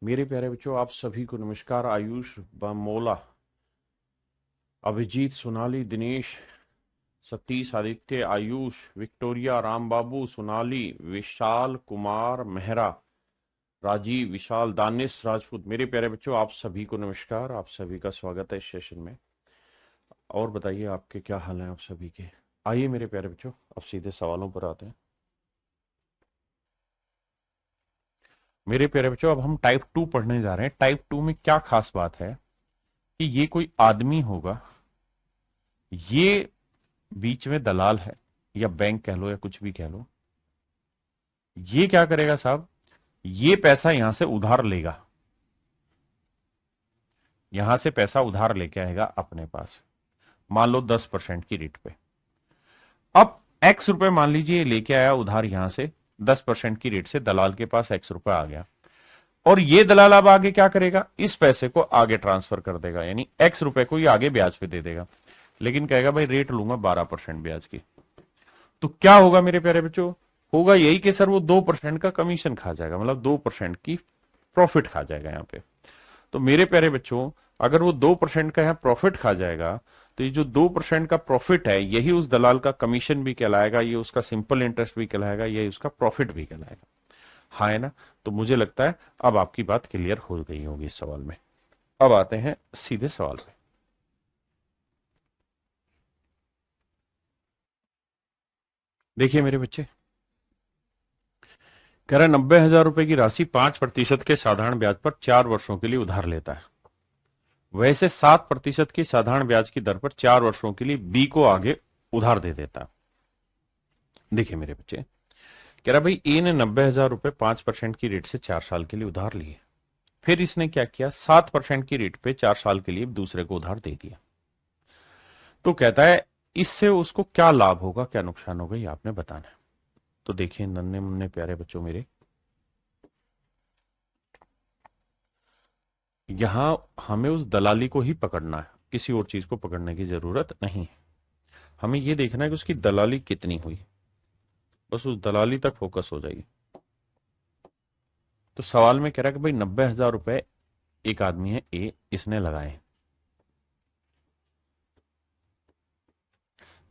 मेरे प्यारे बच्चों, आप सभी को नमस्कार। आयुष, मोला, अभिजीत, सोनाली, दिनेश, सतीश, आदित्य, आयुष, विक्टोरिया, राम बाबू, सोनाली, विशाल कुमार मेहरा, राजीव, विशाल, दानिश राजपूत। मेरे प्यारे बच्चों, आप सभी को नमस्कार। आप सभी का स्वागत है इस सेशन में। और बताइए, आपके क्या हाल है आप सभी के। आइए मेरे प्यारे बच्चों, अब सीधे सवालों पर आते हैं। मेरे प्यारे बच्चों, अब हम टाइप 2 पढ़ने जा रहे हैं। टाइप 2 में क्या खास बात है कि ये कोई आदमी होगा, ये बीच में दलाल है, या बैंक कह लो या कुछ भी कह लो। ये क्या करेगा साहब, ये पैसा यहां से उधार लेगा, यहां से पैसा उधार लेके आएगा अपने पास, मान लो 10% की रेट पे। अब एक्स रुपए मान लीजिए लेके आया उधार यहां से 10% की रेट से, दलाल के पास एक्स रुपए आ गया, और ये दलाल अब आगे क्या करेगा, इस पैसे को आगे ट्रांसफर कर देगा, यानी एक्स रुपए को ये आगे ब्याज पे दे देगा, लेकिन कहेगा भाई रेट लूंगा 12% ब्याज की। तो क्या होगा मेरे प्यारे बच्चों, होगा यही कि सर वो 2% का कमीशन खा जाएगा, मतलब 2% की प्रॉफिट खा जाएगा यहाँ पे। तो मेरे प्यारे बच्चों, अगर वो 2% का यहाँ प्रॉफिट खा जाएगा, तो ये जो 2% का प्रॉफिट है, यही उस दलाल का कमीशन भी कहलाएगा, ये उसका सिंपल इंटरेस्ट भी कहलाएगा, यही उसका प्रॉफिट भी कहलाएगा। हाँ है ना। तो मुझे लगता है अब आपकी बात क्लियर हो गई होगी इस सवाल में। अब आते हैं सीधे सवाल पे। देखिए मेरे बच्चे, कह रहा है 90,000 रुपए की राशि 5% के साधारण ब्याज पर 4 वर्षों के लिए उधार लेता है। वैसे 7% की साधारण ब्याज की दर पर 4 वर्षों के लिए बी को आगे उधार दे देता है। देखिए मेरे बच्चे, कह रहा भाई ए ने 90,000 रुपए 5% की रेट से 4 साल के लिए उधार लिए। फिर इसने क्या किया, 7% की रेट पे 4 साल के लिए दूसरे को उधार दे दिया। तो कहता है इससे उसको क्या लाभ होगा, क्या नुकसान होगा, ये आपने बताना है। तो देखिए नन्हे मुन्ने प्यारे बच्चों मेरे, यहां हमें उस दलाली को ही पकड़ना है, किसी और चीज को पकड़ने की जरूरत नहीं है। हमें यह देखना है कि उसकी दलाली कितनी हुई, बस उस दलाली तक फोकस हो जाइए। तो सवाल में कह रहा है कि भाई 90,000 रुपए एक आदमी है ए, इसने लगाए।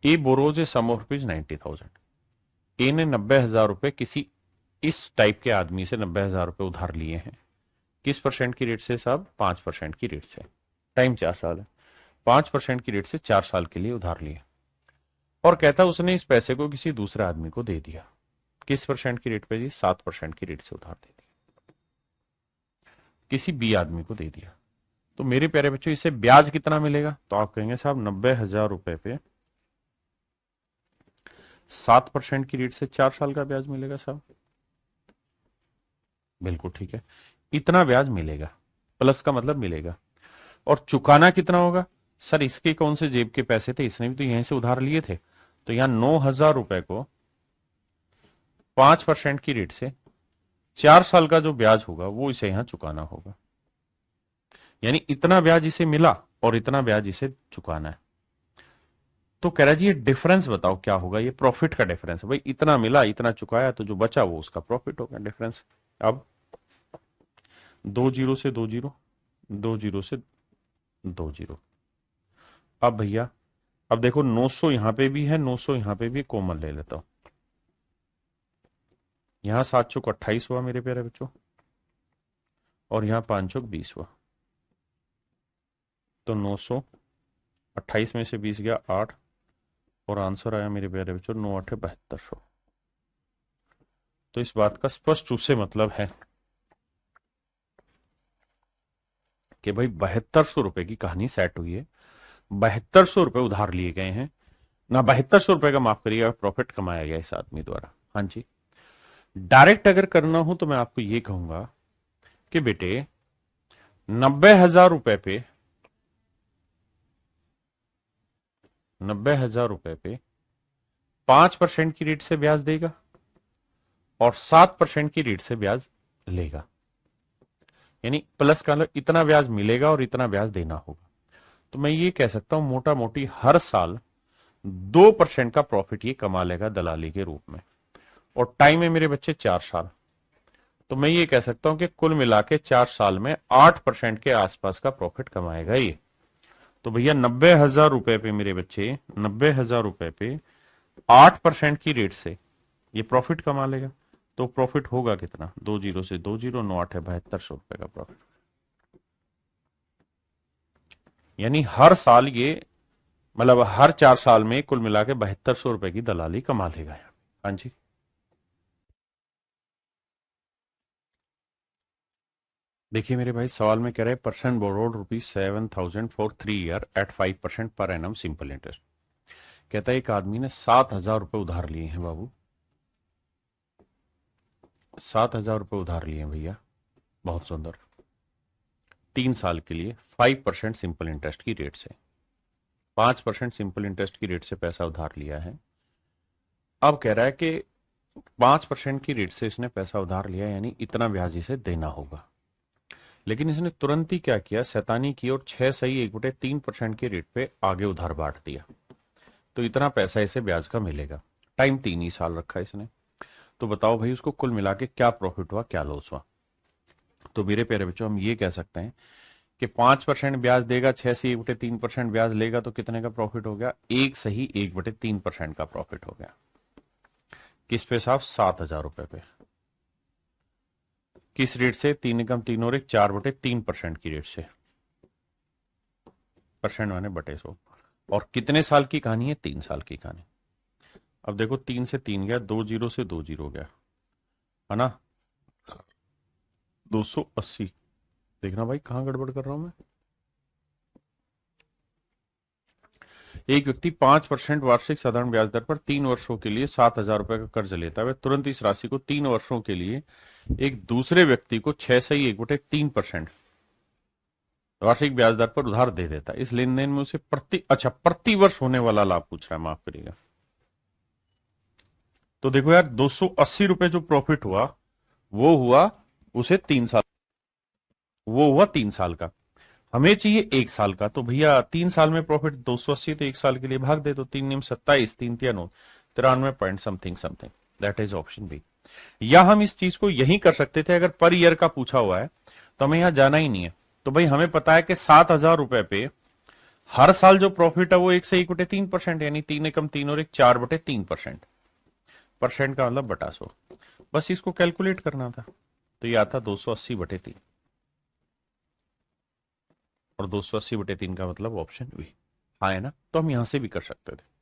A borrows a sum of rupees 90,000। A ने 90,000 रुपए किसी इस टाइप के आदमी से 90,000 रुपए उधार लिए हैं। किस परसेंट की रेट से साहब, 5% की रेट से। टाइम 4 साल है, 5% की रेट से 4 साल के लिए उधार लिया, और कहता उसने इस पैसे को किसी दूसरे आदमी को दे दिया। किस परसेंट की रेट पे जी, 7% की रेट से उधार दे दिया, किसी बी आदमी को दे दिया। तो मेरे प्यारे बच्चों, इसे ब्याज कितना मिलेगा, तो आप कहेंगे साहब 90,000 रुपए पे 7% की रेट से 4 साल का ब्याज मिलेगा साहब। बिल्कुल ठीक है, इतना ब्याज मिलेगा, प्लस का मतलब मिलेगा। और चुकाना कितना होगा, सर इसके कौन से जेब के पैसे थे, इसने भी तो यहीं से उधार लिए थे। तो यहां 9,000 रुपए को 5% की रेट से 4 साल का जो ब्याज होगा वो इसे यहां चुकाना होगा, यानी इतना ब्याज इसे मिला और इतना ब्याज इसे चुकाना है। तो कह रहा जी ये डिफरेंस बताओ क्या होगा, ये प्रॉफिट का डिफरेंस है भाई, इतना मिला इतना चुकाया, तो जो बचा वो उसका प्रॉफिट होगा, डिफरेंस। अब 2 जीरो से 2 जीरो, 2 जीरो से 2 जीरो। अब भैया, अब देखो 900 यहां पे भी है, 900 यहां पे भी, कॉमन ले लेता हूं। यहां 7 चौक 28 हुआ मेरे प्यारे बच्चों, और यहां 5 चौक 20 हुआ। तो 928 में से 20 गया 8, और आंसर आया मेरे प्यारे बच्चों 9 8 7200। तो इस बात का स्पष्ट रूप से मतलब है कि भाई 7200 रुपए की कहानी सेट हुई है। 7200 रुपए उधार लिए गए हैं ना, 7200 रुपए का माफ करिएगा प्रॉफिट कमाया गया इस आदमी द्वारा। हाँ जी, डायरेक्ट अगर करना हो तो मैं आपको यह कहूंगा कि बेटे 90,000 रुपए पे, 90,000 रुपए पे 5% की रेट से ब्याज देगा और 7% की रेट से ब्याज लेगा, यानी प्लस का मतलब इतना ब्याज मिलेगा और इतना ब्याज देना होगा। तो मैं ये कह सकता हूं मोटा मोटी हर साल 2% का प्रॉफिट ये कमा लेगा दलाली के रूप में। और टाइम है मेरे बच्चे 4 साल, तो मैं ये कह सकता हूं कि कुल मिला के 4 साल में 8% के आसपास का प्रॉफिट कमाएगा ये। तो भैया 90,000 रुपए पे मेरे बच्चे, 90,000 रुपए पे 8% की रेट से ये प्रॉफिट कमा लेगा। तो प्रॉफिट होगा कितना, 2 जीरो से 2 जीरो, 9 8 है 7200 रुपए का प्रॉफिट। यानी हर साल ये, मतलब हर 4 साल में कुल मिला के 7200 रुपए की दलाली कमा लेगा यहाँ। हाँ जी। देखिए मेरे भाई, सवाल में कह रहे हैं person borrowed ₹7,000 for 3 year at 5% per annum simple interest. कहता है एक आदमी ने 7,000 रुपए उधार लिए हैं बाबू, 7,000 रुपए उधार लिए हैं भैया, बहुत सुंदर, 3 साल के लिए 5% सिंपल इंटरेस्ट की रेट से, 5% सिंपल इंटरेस्ट की रेट से पैसा उधार लिया है। अब कह रहा है कि 5% की रेट से इसने पैसा उधार लिया, यानी इतना ब्याज इसे देना होगा। लेकिन इसने तुरंत ही क्या किया, शैतानी की, और 6 सही 1/3% के रेट पे आगे उधार बांट दिया। तो इतना पैसा इसे ब्याज का मिलेगा। टाइम 3 ही साल रखा इसने। तो बताओ भाई उसको कुल मिला के क्या प्रॉफिट हुआ, क्या लॉस हुआ। तो मेरे प्यारे बच्चों, हम ये कह सकते हैं कि 5% ब्याज देगा, 6 से 1/3% ब्याज लेगा, तो कितने का प्रॉफिट हो गया, 1 सही 1/3% का प्रॉफिट हो गया। किस पे साहब, 7,000 रुपए पे। किस रेट से, 3 एकम 3 और 1 4/3% की रेट से, परसेंट माने बटे 100। और कितने साल की कहानी है, 3 साल की कहानी। अब देखो 3 से 3 गया, 2 जीरो से 2 जीरो गया, है ना, 280। देखना भाई कहां गड़बड़ कर रहा हूं मैं। एक व्यक्ति 5% वार्षिक साधारण ब्याज दर पर 3 वर्षों के लिए 7,000 रुपए का कर्ज लेता है। वह तुरंत इस राशि को 3 वर्षों के लिए एक दूसरे व्यक्ति को 6 सही 1/3% वार्षिक ब्याज दर पर उधार दे देता है। इस लेन देन में उसे प्रति वर्ष होने वाला लाभ पूछ रहा है, माफ करिएगा। तो देखो यार, 280 रुपए जो प्रॉफिट हुआ वो हुआ उसे 3 साल, वो हुआ 3 साल का। हमें चाहिए 1 साल का। तो भैया 3 साल में प्रॉफिट 280, तो 1 साल के लिए भाग दे। तो 3 निम 27, 3 तिया 9, 93 point something something. That is option B. या हम इस चीज को यही कर सकते थे, अगर पर ईयर का पूछा हुआ है तो हमें यहां जाना ही नहीं है। तो भाई हमें पता है कि 7,000 रुपए पे हर साल जो प्रॉफिट है वो 1 से 1/3%, यानी 3 एकम 3 और 1 4/3%। परसेंट का मतलब बटा 100। बस इसको कैलकुलेट करना था। तो ये आता 280/3, और 280/3 का मतलब ऑप्शन बी। हाँ है ना, तो हम यहां से भी कर सकते थे।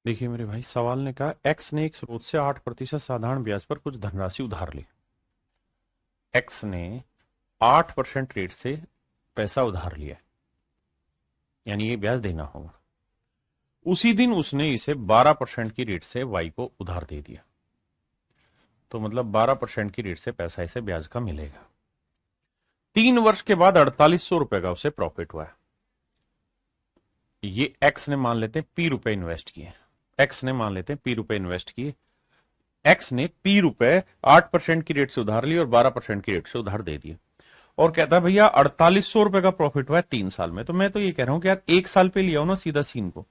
देखिए मेरे भाई, सवाल ने कहा एक्स ने एक स्रोत से 8% साधारण ब्याज पर कुछ धनराशि उधार ली। एक्स ने 8% रेट से पैसा उधार लिया, यानी ये ब्याज देना होगा। उसी दिन उसने इसे 12% की रेट से वाई को उधार दे दिया। तो मतलब 12% की रेट से पैसा इसे ब्याज का मिलेगा। 3 वर्ष के बाद 4,800 रुपए का उसे प्रॉफिट हुआ है। ये एक्स ने मान लेते हैं पी रुपए इन्वेस्ट किए। एक्स ने मान लेते हैं पी रुपए इन्वेस्ट किए। एक्स ने पी रुपए 8% की रेट से उधार लिए और 12% की रेट से उधार दे दिए। और कहता है भैया 4,800 रुपए का प्रॉफिट हुआ है 3 साल में। तो मैं तो ये कह रहा हूं कि यार 1 साल पे लिया हो ना सीधा सीन को।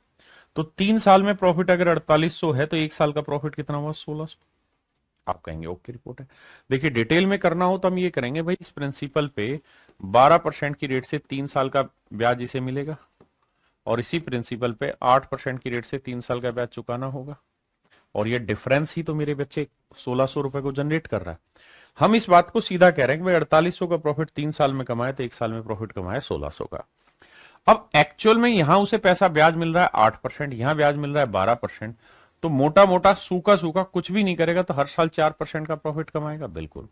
तो 3 साल में प्रॉफिट अगर 4,800 है तो 1 साल का प्रॉफिट कितना हुआ, 1,600। आप कहेंगे ओके रिपोर्ट है। देखिए डिटेल में करना हो तो हम ये करेंगे भाई, इस प्रिंसिपल पे 12% की रेट से 3 साल का ब्याज इसे मिलेगा, और इसी प्रिंसिपल पे 8% की रेट से 3 साल का ब्याज चुकाना होगा। और ये डिफरेंस ही तो मेरे बच्चे 1,600 रुपए को जनरेट कर रहा है। हम इस बात को सीधा कह रहे हैं कि भाई 4,800 का प्रॉफिट 3 साल में कमाए तो 1 साल में प्रॉफिट कमाए 1,600 का। अब एक्चुअल में यहां उसे पैसा ब्याज मिल रहा है 8%, यहां ब्याज मिल रहा है 12%। तो मोटा मोटा सूखा सूखा कुछ भी नहीं करेगा तो हर साल 4% का प्रॉफिट कमाएगा, बिल्कुल।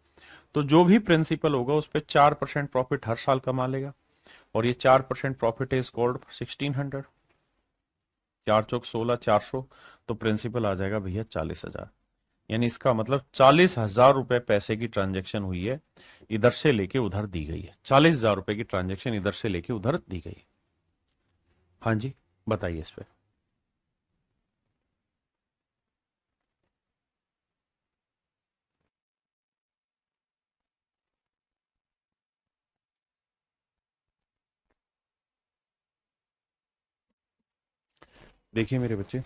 तो जो भी प्रिंसिपल होगा उस पर 4% प्रॉफिट हर साल कमा लेगा। और ये 4% प्रॉफिट इज कॉल्ड 1,600। 4 चौक 16, 400। तो प्रिंसिपल आ जाएगा भैया 40,000। यानी इसका मतलब 40,000 रुपए पैसे की ट्रांजेक्शन हुई है, इधर से लेके उधर दी गई है। 40,000 रुपए की ट्रांजेक्शन इधर से लेके उधर दी गई है। हाँ जी, बताइए इस पे। देखिए मेरे बच्चे,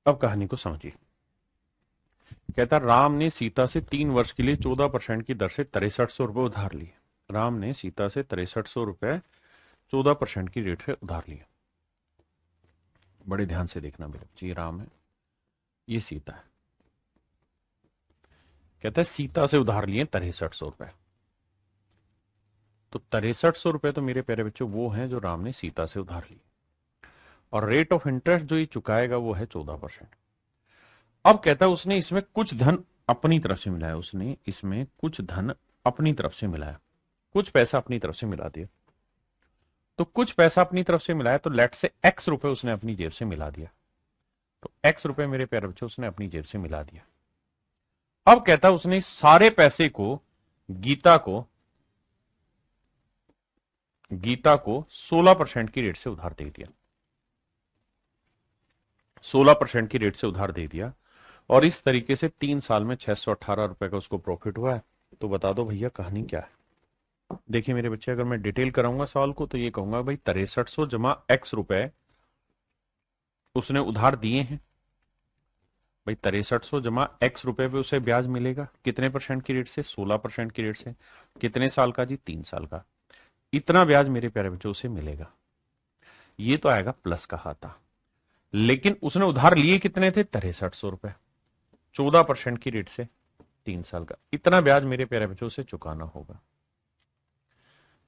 अब कहानी को समझिए। कहता राम ने सीता से 3 वर्ष के लिए 14% की दर से 6300 रुपये उधार लिए। राम ने सीता से 6300 रुपये 14% की रेट से उधार लिए। बड़े ध्यान से देखना मेरे बच्चे, ये राम है, ये सीता है। कहता है सीता से उधार लिए 6300 रुपये। तो 6300 रुपये तो मेरे प्यारे बच्चों वो हैं जो राम ने सीता से उधार लिए, और रेट ऑफ इंटरेस्ट जो ये चुकाएगा वो है 14%। अब कहता है उसने इसमें कुछ धन अपनी तरफ से मिलाया, उसने इसमें कुछ धन अपनी तरफ से मिलाया, कुछ पैसा अपनी तरफ से मिला दिया। तो कुछ पैसा अपनी तरफ से मिलाया तो लेट से एक्स रुपए उसने अपनी जेब से मिला दिया। तो एक्स रुपए मेरे प्यारे बच्चों उसने अपनी जेब से मिला दिया। अब कहता है उसने सारे पैसे को गीता को 16% की रेट से उधार दे दिया। 16% की रेट से उधार दे दिया, और इस तरीके से 3 साल में 618 रुपए का उसको प्रॉफिट हुआ है। तो बता दो भैया कहानी क्या है। देखिए मेरे बच्चे, अगर मैं डिटेल कराऊंगा सवाल को तो ये कहूंगा भाई 6300 जमा एक्स रुपए उसने उधार दिए हैं। भाई 6300 जमा एक्स रुपए पे उसे ब्याज मिलेगा कितने परसेंट की रेट से? 16% की रेट से। कितने साल का जी? 3 साल का। इतना ब्याज मेरे प्यारे बच्चों उसे मिलेगा। ये तो आएगा प्लस का खाता। लेकिन उसने उधार लिए कितने थे? 6300 रुपए, 14% की रेट से 3 साल का। इतना ब्याज मेरे प्यारे बच्चों से चुकाना होगा।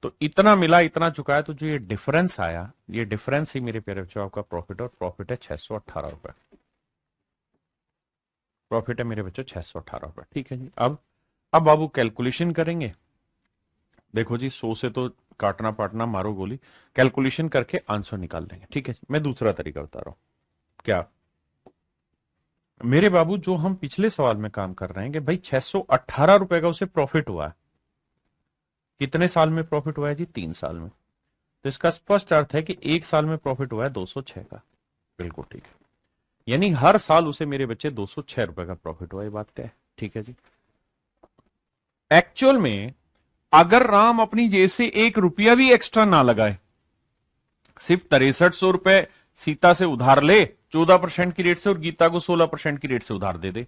तो इतना मिला, इतना चुकाया, तो जो ये डिफरेंस आया, ये डिफरेंस ही मेरे प्यारे बच्चों आपका प्रॉफिट, और प्रॉफिट है 618 रुपए। प्रॉफिट है मेरे बच्चों 618 रुपए। ठीक है जी। अब बाबू कैलकुलेशन करेंगे। देखो जी, 100 से तो काटना पाटना मारो गोली, कैलकुलेशन करके आंसर निकाल लेंगे। ठीक है जी। मैं दूसरा तरीका बता रहा हूं। क्या मेरे बाबू, जो हम पिछले सवाल में काम कर रहे हैं कि भाई 618 रुपए का उसे प्रॉफिट हुआ है, कितने साल में प्रॉफिट हुआ है जी? 3 साल में। तो इसका स्पष्ट अर्थ है कि 1 साल में प्रॉफिट हुआ है 206 का। बिल्कुल ठीक है। यानी हर साल उसे मेरे बच्चे 206 रुपए का प्रॉफिट हुआ, ये बात तय है। ठीक है जी। एक्चुअल में अगर राम अपनी जेब से 1 रुपया भी एक्स्ट्रा ना लगाए, सिर्फ 6300 रुपए सीता से उधार ले 14% की रेट से, और गीता को 16% की रेट से उधार दे दे,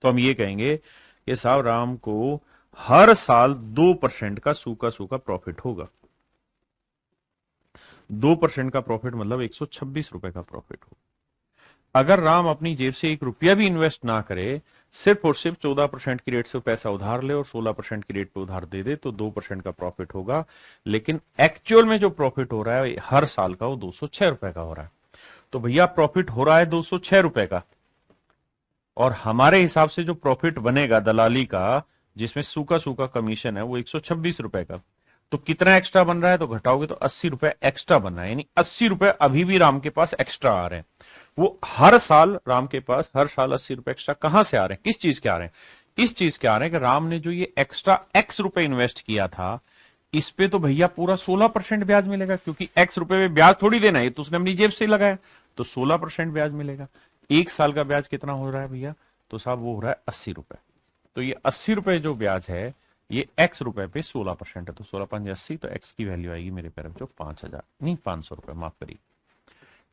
तो हम ये कहेंगे कि साहब राम को हर साल 2% का सूखा सूखा प्रॉफिट होगा। 2% का प्रॉफिट मतलब 126 रुपए का प्रॉफिट होगा। अगर राम अपनी जेब से 1 रुपया भी इन्वेस्ट ना करे, सिर्फ और सिर्फ 14% की रेट से पैसा उधार ले और 16% की रेट पे उधार दे दे, तो 2% का प्रॉफिट होगा। लेकिन एक्चुअल में जो प्रॉफिट हो रहा है हर साल का, वो 206 रुपए का हो रहा है। तो भैया प्रॉफिट हो रहा है 206 रुपए का, और हमारे हिसाब से जो प्रॉफिट बनेगा दलाली का, जिसमें सूखा सूखा कमीशन है, वो 126 रुपए का। तो कितना एक्स्ट्रा बन रहा है? तो घटाओगे तो 80 रुपए एक्स्ट्रा बन रहा है। यानी 80 रुपए अभी भी राम के पास एक्स्ट्रा आ रहे हैं। वो हर साल राम के पास हर साल 80 रुपए एक्स्ट्रा कहां से आ रहे हैं? किस चीज के आ रहे हैं? इस चीज के आ रहे हैं कि राम ने जो ये एक्स्ट्रा एक्स रुपए इन्वेस्ट किया था, इस पे तो भैया पूरा 16% ब्याज मिलेगा, क्योंकि एक्स रुपए में ब्याज थोड़ी देना है, तो उसने अपनी जेब से लगाया, तो 16% ब्याज मिलेगा। 1 साल का ब्याज कितना हो रहा है भैया? तो साहब वो हो रहा है 80 रुपए। तो ये 80 रुपए जो ब्याज है, ये एक्स रुपए पे 16% है, तो 16×5=80, तो एक्स की वैल्यू आएगी मेरे पैर जो 5000, नहीं 500 रुपए, माफ करिए।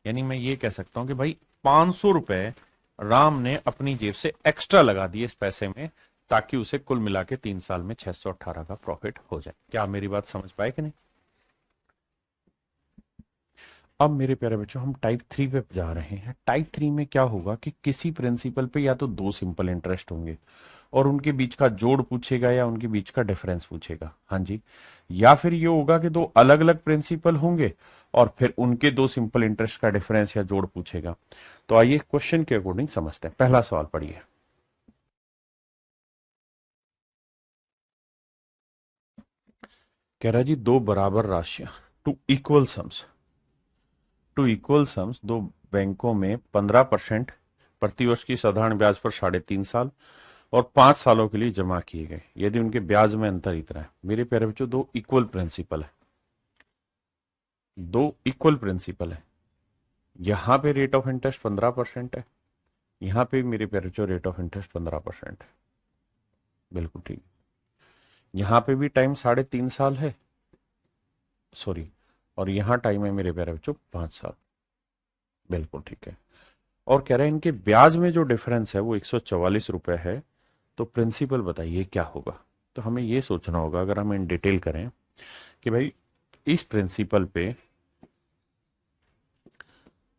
यानी मैं ये कह सकता हूं कि भाई 500 रुपए राम ने अपनी जेब से एक्स्ट्रा लगा दिए इस पैसे में, ताकि उसे कुल मिला के 3 साल में 618 का प्रॉफिट हो जाए। क्या आप मेरी बात समझ पाए कि नहीं? अब मेरे प्यारे बच्चों, हम टाइप 3 पे जा रहे हैं। टाइप 3 में क्या होगा कि किसी प्रिंसिपल पे या तो दो सिंपल इंटरेस्ट होंगे, और उनके बीच का जोड़ पूछेगा या उनके बीच का डिफरेंस पूछेगा। हाँ जी। या फिर ये होगा कि दो अलग अलग प्रिंसिपल होंगे और फिर उनके दो सिंपल इंटरेस्ट का डिफरेंस या जोड़ पूछेगा। तो आइए क्वेश्चन के अकॉर्डिंग समझते हैं। पहला सवाल पढ़िए। कह रहा है जी, दो बराबर राशियां, टू इक्वल सम्स दो बैंकों में 15% प्रतिवर्ष की साधारण ब्याज पर 3.5 साल और 5 सालों के लिए जमा किए गए, यदि उनके ब्याज में अंतर इतना है। मेरे प्यारे बच्चों, दो इक्वल प्रिंसिपल है, दो इक्वल प्रिंसिपल है। यहां पे रेट ऑफ इंटरेस्ट 15% है, यहां पे मेरे प्यारे बच्चों रेट ऑफ इंटरेस्ट 15% है। बिल्कुल ठीक। यहां पे भी टाइम 3.5 साल है, सॉरी और यहां टाइम है मेरे प्यारे बच्चों 5 साल। बिल्कुल ठीक है। और कह रहे हैं इनके ब्याज में जो डिफरेंस है वो 144 रुपए है। तो प्रिंसिपल बताइए क्या होगा। तो हमें ये सोचना होगा, अगर हम इन डिटेल करें कि भाई इस प्रिंसिपल पे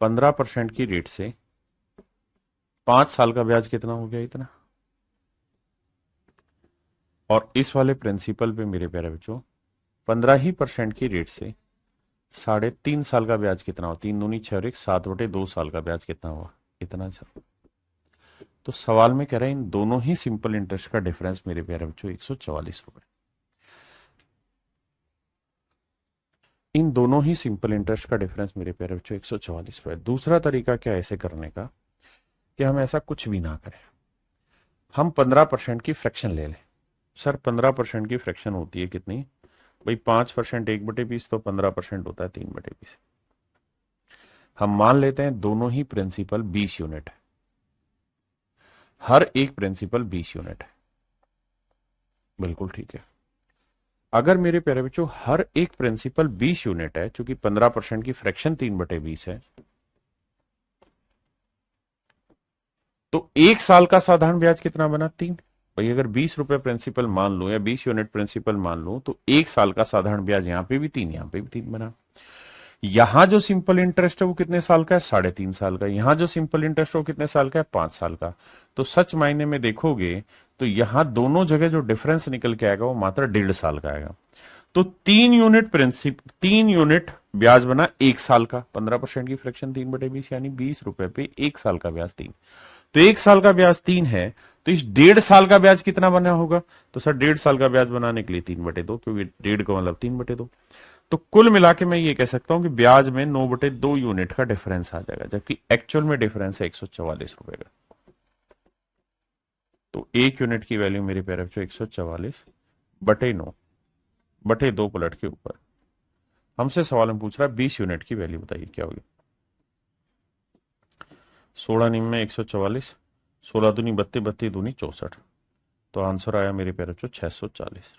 15% की रेट से 5 साल का ब्याज कितना हो गया, इतना। और इस वाले प्रिंसिपल पे मेरे प्यारे बच्चों 15% की रेट से 3.5 साल का ब्याज कितना हुआ, 3 दूनी 6 और 1 7/2 साल का ब्याज कितना हुआ, इतना। तो सवाल में कह रहे हैं इन दोनों ही सिंपल इंटरेस्ट का डिफरेंस मेरे प्यारे बच्चों 144 रुपए। इन दोनों ही सिंपल इंटरेस्ट का डिफरेंस मेरे प्यारे बच्चों 144 रुपए। दूसरा तरीका क्या है ऐसे करने का कि हम ऐसा कुछ भी ना करें, हम 15% की फ्रैक्शन ले लें। सर 15% की फ्रैक्शन होती है कितनी भाई, 5% 1/20 तो 15% होता है 3/20। हम मान लेते हैं दोनों ही प्रिंसिपल 20 यूनिट है, हर एक प्रिंसिपल 20 यूनिट है। बिल्कुल ठीक है। अगर मेरे प्यारे बच्चों हर एक प्रिंसिपल 20 यूनिट है, चूंकि 15% की फ्रैक्शन 3/20 है, तो 1 साल का साधारण ब्याज कितना बना, 3। भाई अगर 20 रुपए प्रिंसिपल मान लो या 20 यूनिट प्रिंसिपल मान लो, तो 1 साल का साधारण ब्याज यहां पे भी 3, यहां पे भी 3 बना। यहां जो सिंपल इंटरेस्ट है वो कितने साल का है, 3.5 साल का। यहां जो सिंपल इंटरेस्ट है वो कितने साल का है, 5 साल का। तो सच मायने में देखोगे तो यहां दोनों जगह जो डिफरेंस निकल के आएगा वो मात्र 1.5 साल का आएगा। तो 3 यूनिट ब्याज बना 1 साल का, 15% की फ्रैक्शन 3/20 यानी 20 रुपए पे 1 साल का ब्याज 3। तो 1 साल का ब्याज 3 है, तो इस 1.5 साल का ब्याज कितना बना होगा। तो सर 1.5 साल का ब्याज बनाने के लिए 3/2, क्योंकि 1.5 का मतलब 3/2। तो कुल मिला के मैं ये कह सकता हूं कि ब्याज में 9/2 यूनिट का डिफरेंस आ जाएगा, जबकि एक्चुअल में डिफरेंस है 144 रुपए का। तो 1 यूनिट की वैल्यू मेरे प्यारे बच्चों 144/9/2 पलट के ऊपर। हमसे सवाल में पूछ रहा है 20 यूनिट की वैल्यू बताइए क्या होगी। 16 निम में 144, 16 दूनी 32, 32 दूनी 64। तो आंसर आया मेरे प्यारे बच्चों 640।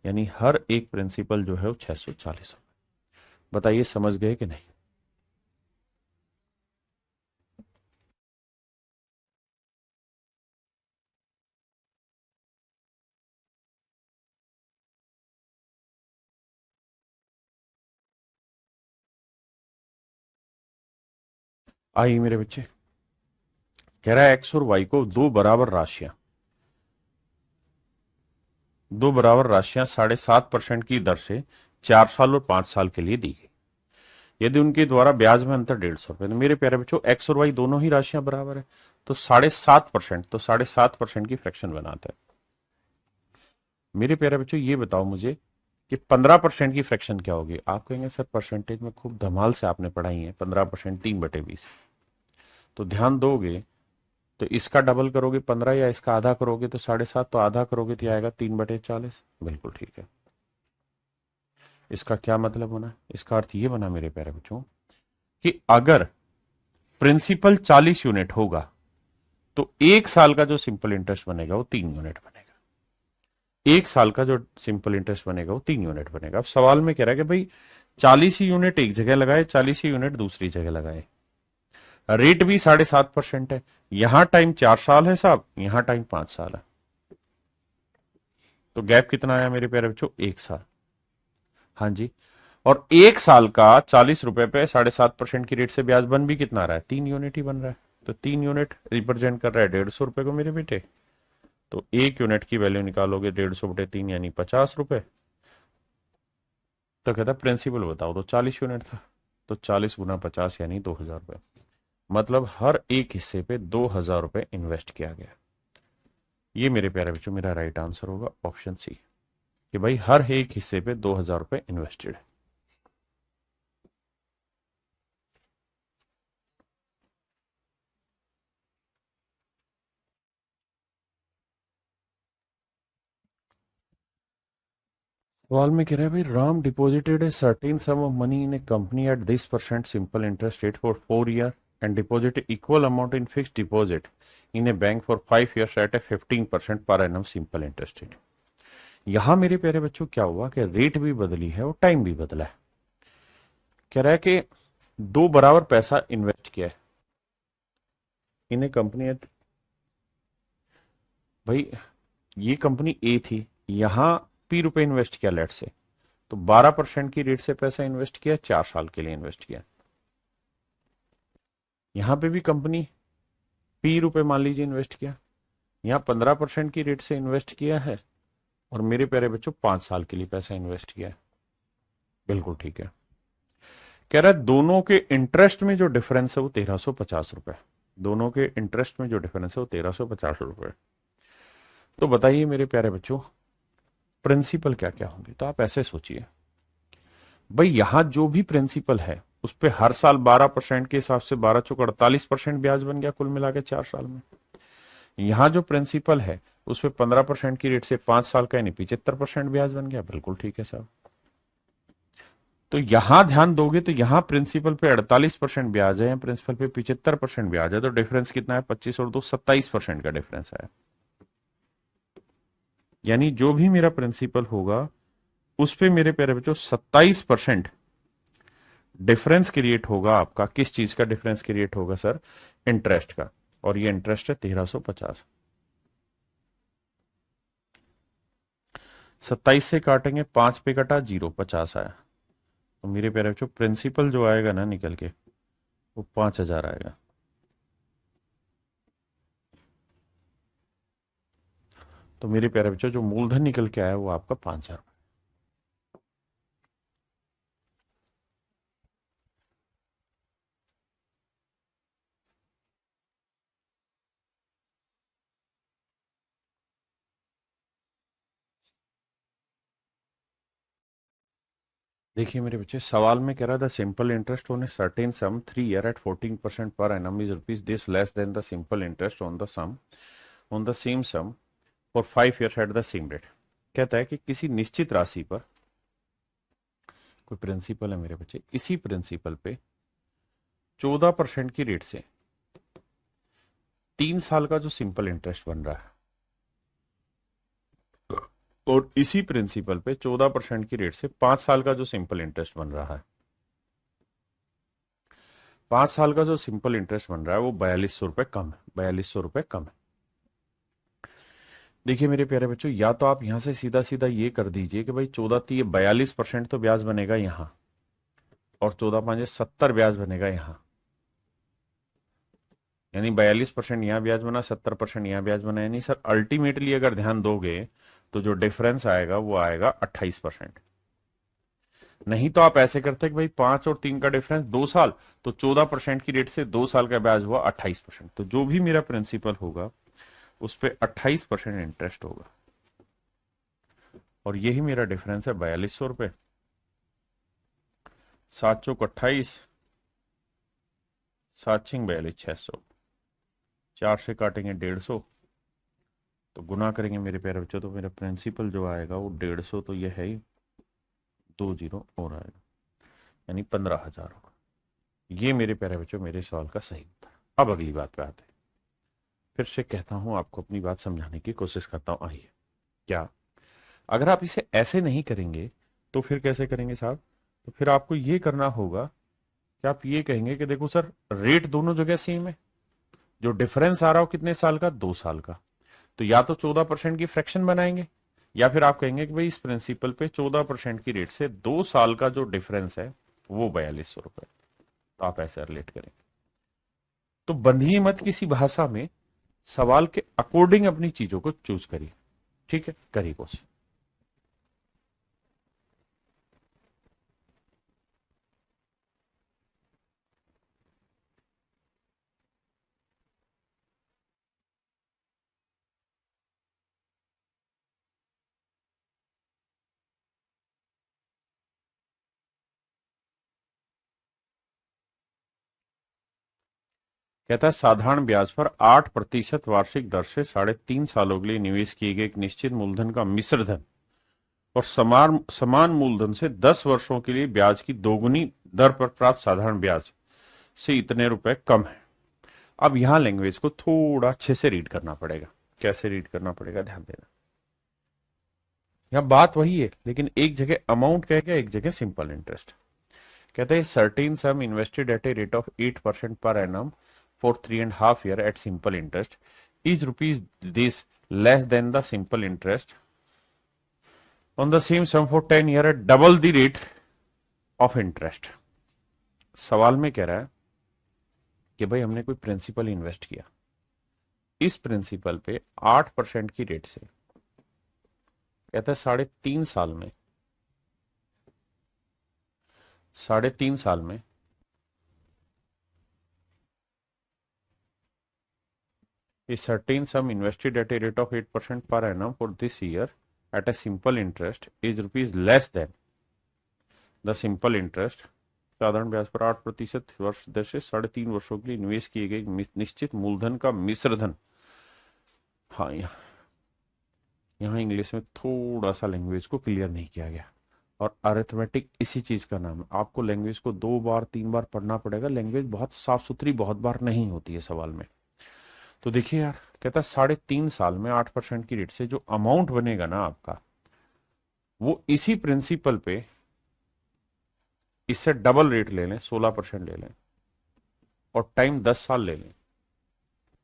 यानी हर एक प्रिंसिपल जो है वो 640। बताइए समझ गए कि नहीं। आइए मेरे बच्चे, कह रहा है एक्स और वाई को दो बराबर राशियां 7.5% की दर से 4 साल और 5 साल के लिए दी गई। यदि उनके द्वारा ब्याज में अंतर 150 रुपए। तो मेरे प्यारे बच्चों एक्स और वाई दोनों ही राशियां बराबर है, तो 7.5%, तो 7.5% की फ्रैक्शन बनाता है। मेरे प्यारे बच्चों ये बताओ मुझे कि 15% की फ्रैक्शन क्या होगी। आप कहेंगे सर परसेंटेज में खूब धमाल से आपने पढ़ाई है, 15% 3/20। तो ध्यान दोगे तो इसका डबल करोगे 15 या इसका आधा करोगे तो 7.5, तो आधा करोगे तो आएगा 3/40। बिल्कुल ठीक है। इसका क्या मतलब बना, इसका अर्थ ये बना मेरे प्यारे बच्चों कि अगर प्रिंसिपल 40 यूनिट होगा तो 1 साल का जो सिंपल इंटरेस्ट बनेगा वो 3 यूनिट बनेगा। 1 साल का जो सिंपल इंटरेस्ट बनेगा वो 3 यूनिट बनेगा। अब सवाल में कह रहा है कि भाई 40 ही यूनिट एक जगह लगाए, 40 ही यूनिट दूसरी जगह लगाए, रेट भी 7.5% है। यहां टाइम 4 साल है साहब, यहां टाइम 5 साल है। तो गैप कितना आया मेरे प्यारे बच्चों, 1 साल। हाँ जी। और 1 साल का 40 रुपए पे 7.5% की रेट से ब्याज बन भी कितना रहा है, 3 यूनिट ही बन रहा है। तो 3 यूनिट रिप्रेजेंट कर रहा है 150 रुपए को मेरे बेटे। तो 1 यूनिट की वैल्यू निकालोगे 150/3 यानी 50 रुपए। तो कहता प्रिंसिपल बताओ, तो 40 यूनिट था, तो 40 × 50 यानी 2,000 रुपए। मतलब हर एक हिस्से पे 2,000 रुपए इन्वेस्ट किया गया। ये मेरे प्यारे बच्चों मेरा राइट आंसर होगा ऑप्शन सी, कि भाई हर एक हिस्से पे 2,000 रुपए इन्वेस्टेड है। सवाल में कह रहा है भाई Ram deposited a certain sum of money in a company at this percent simple interest rate for 4 years and deposit equal amount in fixed deposit in a bank for 5 years at a 15% per annum simple interest rate. यहां मेरे प्यारे बच्चों क्या हुआ कि rate भी बदली है और टाइम भी बदला है। कह रहा है कि दो बराबर पैसा इन्वेस्ट किया है इन्हें कंपनी है। भाई ये कंपनी ए थी, यहां पी रुपए इन्वेस्ट किया लेट से, तो 12% की रेट से पैसा इन्वेस्ट किया, 4 साल के लिए इन्वेस्ट किया। यहां पे भी कंपनी पी रुपए मान लीजिए इन्वेस्ट किया, यहां 15% की रेट से इन्वेस्ट किया है, और मेरे प्यारे बच्चों 5 साल के लिए पैसा इन्वेस्ट किया है। बिल्कुल ठीक है। कह रहा है दोनों के इंटरेस्ट में जो डिफरेंस है वो 1350 रुपए। दोनों के इंटरेस्ट में जो डिफरेंस है वो 1350 रुपए। तो बताइए मेरे प्यारे बच्चों प्रिंसिपल क्या क्या होंगे। तो आप ऐसे सोचिए, भाई यहां जो भी प्रिंसिपल है उस पे हर साल 12% के हिसाब से 12 चौक 48% ब्याज बन गया कुल मिला के 4 साल में। यहां जो प्रिंसिपल है उस पे 15% की रेट से 5 साल का यानी 75% ब्याज बन गया। बिल्कुल ठीक है साहब। तो यहां ध्यान दोगे तो यहां प्रिंसिपल पे 48% ब्याज है, प्रिंसिपल पे 75% ब्याज है, तो डिफरेंस कितना है 25 और 2 27% का डिफरेंस है। यानी जो भी मेरा प्रिंसिपल होगा उस पे मेरे प्यारे बच्चों 27% डिफरेंस क्रिएट होगा। आपका किस चीज का डिफरेंस क्रिएट होगा सर? इंटरेस्ट का। और ये इंटरेस्ट है 1350। 27 से काटेंगे 5 पे कटा 0 50 आया। तो मेरे प्यारे बच्चों प्रिंसिपल जो आएगा ना निकल के वो 5000 आएगा। तो मेरे प्यारे बच्चों जो मूलधन निकल के आया वो आपका 5000। देखिए मेरे बच्चे सवाल में कह रहा था simple interest on a certain sum 3 year at 14% per annum is rupees this less than the simple interest on the sum on the same sum for 5 years at the same rate. कहता है कि किसी निश्चित राशि पर कोई principal है मेरे बच्चे, इसी प्रिंसिपल पे 14% की रेट से 3 साल का जो सिंपल इंटरेस्ट बन रहा है, और इसी प्रिंसिपल पे 14% की रेट से 5 साल का जो सिंपल इंटरेस्ट बन रहा है, 5 साल का जो सिंपल इंटरेस्ट बन रहा है वो 4200 रुपए कम है। 4200 रुपए कम है। देखिए मेरे प्यारे बच्चों या तो आप यहां से सीधा सीधा ये कर दीजिए कि भाई 42% तो ब्याज बनेगा यहां, और 14×5 70 ब्याज बनेगा यहां। यानी 42% यहां ब्याज बना, 70% यहां ब्याज बना। यानी सर अल्टीमेटली अगर ध्यान दोगे तो जो डिफरेंस आएगा वो आएगा 28%। नहीं तो आप ऐसे करते कि भाई 5 और 3 का डिफरेंस 2 साल, तो 14% की रेट से 2 साल का ब्याज हुआ 28%। तो जो भी मेरा प्रिंसिपल होगा उस पर 28% इंटरेस्ट होगा, और यही मेरा डिफरेंस है 4200 रुपए। 7 चौक 28, 7 6 42 600, 4 से काटेंगे 150, तो गुना करेंगे मेरे प्यारे बच्चों तो मेरा प्रिंसिपल जो आएगा वो 150, तो ये है ही 2 0 और आएगा, यानी 15,000 होगा। ये मेरे प्यारे बच्चों मेरे सवाल का सही उत्तर। अब अगली बात पे आते हैं। फिर से कहता हूं आपको अपनी बात समझाने की कोशिश करता हूं। आइए, क्या अगर आप इसे ऐसे नहीं करेंगे तो फिर कैसे करेंगे साहब? तो फिर आपको ये करना होगा कि आप ये कहेंगे कि देखो सर रेट दोनों जगह सेम है, जो डिफरेंस आ रहा हो कितने साल का? 2 साल का। तो या तो 14% की फ्रैक्शन बनाएंगे, या फिर आप कहेंगे कि भाई इस प्रिंसिपल पे 14% की रेट से 2 साल का जो डिफरेंस है वो 4200 रुपए। तो आप ऐसे रिलेट करें। तो बंधिए मत किसी भाषा में, सवाल के अकॉर्डिंग अपनी चीजों को चूज करिए। ठीक है, करिए कोशिश। कहता है साधारण ब्याज पर 8% वार्षिक दर से 3.5 सालों के लिए निवेश किए गए एक निश्चित मूलधन का मिश्र धन और समान समान मूलधन से 10 वर्षों के लिए ब्याज की दोगुनी दर पर प्राप्त साधारण ब्याज से इतने रुपए कम है। अब यहां लैंग्वेज को थोड़ा अच्छे से रीड करना पड़ेगा। कैसे रीड करना पड़ेगा ध्यान देना। यहां बात वही है, लेकिन एक जगह अमाउंट कह गया, एक जगह सिंपल इंटरेस्ट। कहते हैं certain sum invested at a rate of 8% per annum for 3.5 years at simple interest is rupees this less than the simple interest on the same sum for 10 years at double the rate of interest. सवाल में कह रहा है कि भाई हमने कोई principal invest किया, इस प्रिंसिपल पे 8% की रेट से, कहता है 3.5 साल में, 3.5 साल में a certain sum invested at a rate of 8% per annum for this year at a simple interest is rupees less than the simple interest। साधारण ब्याज पर 8% वर्ष दर से 3.5 वर्षों के लिए निवेश किए गए निश्चित मूलधन का मिश्रधन। हाँ, यहाँ इंग्लिश में थोड़ा सा लैंग्वेज को क्लियर नहीं किया गया, और अरिथमेटिक इसी चीज का नाम है। आपको लैंग्वेज को 2 बार 3 बार पढ़ना पड़ेगा, लैंग्वेज बहुत साफ सुथरी बहुत बार नहीं होती है सवाल में। तो देखिए यार, कहता है 3.5 साल में 8% की रेट से जो अमाउंट बनेगा ना आपका, वो इसी प्रिंसिपल पे इससे डबल रेट ले लें, 16% ले लें, और टाइम 10 साल ले लें,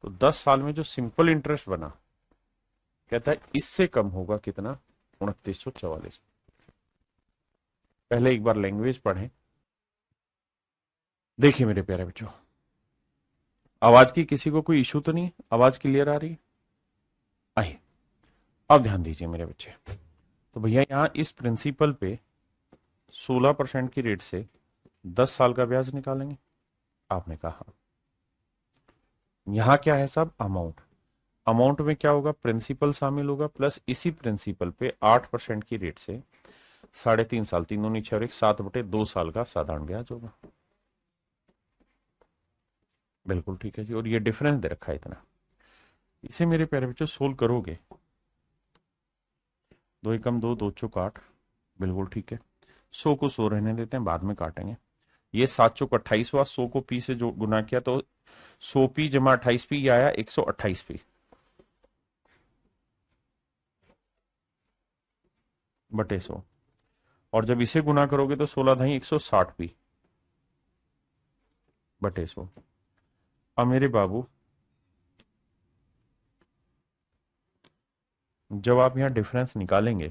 तो 10 साल में जो सिंपल इंटरेस्ट बना, कहता है इससे कम होगा कितना, 2944। पहले एक बार लैंग्वेज पढ़ें। देखिए मेरे प्यारे बच्चों, आवाज की किसी को कोई इशू तो नहीं, आवाज क्लियर आ रही है? आइए अब ध्यान दीजिए मेरे बच्चे। तो भैया यहां इस प्रिंसिपल पे 16% की रेट से 10 साल का ब्याज निकालेंगे। आपने कहा यहां क्या है सब, अमाउंट। अमाउंट में क्या होगा, प्रिंसिपल शामिल होगा, प्लस इसी प्रिंसिपल पे 8% की रेट से 3.5 साल, 3 दूनी 6 और 1 7/2 साल का साधारण ब्याज होगा। बिल्कुल ठीक है जी। और ये डिफरेंस दे रखा है इतना, इसे मेरे प्यारे बच्चों सोल्व करोगे, 2 एकम 2, 2 चौक 8, बिल्कुल ठीक है। 100 को 100 रहने देते हैं, बाद में काटेंगे। ये 7 चौक 28 हुआ, 100 को पी से जो गुना किया तो 100 पी जमा 28 पी, ये आया 128 पी बटे 100। और जब इसे गुना करोगे तो 16 धाई 160 पी बटे 100। अब मेरे बाबू जब आप यहां डिफरेंस निकालेंगे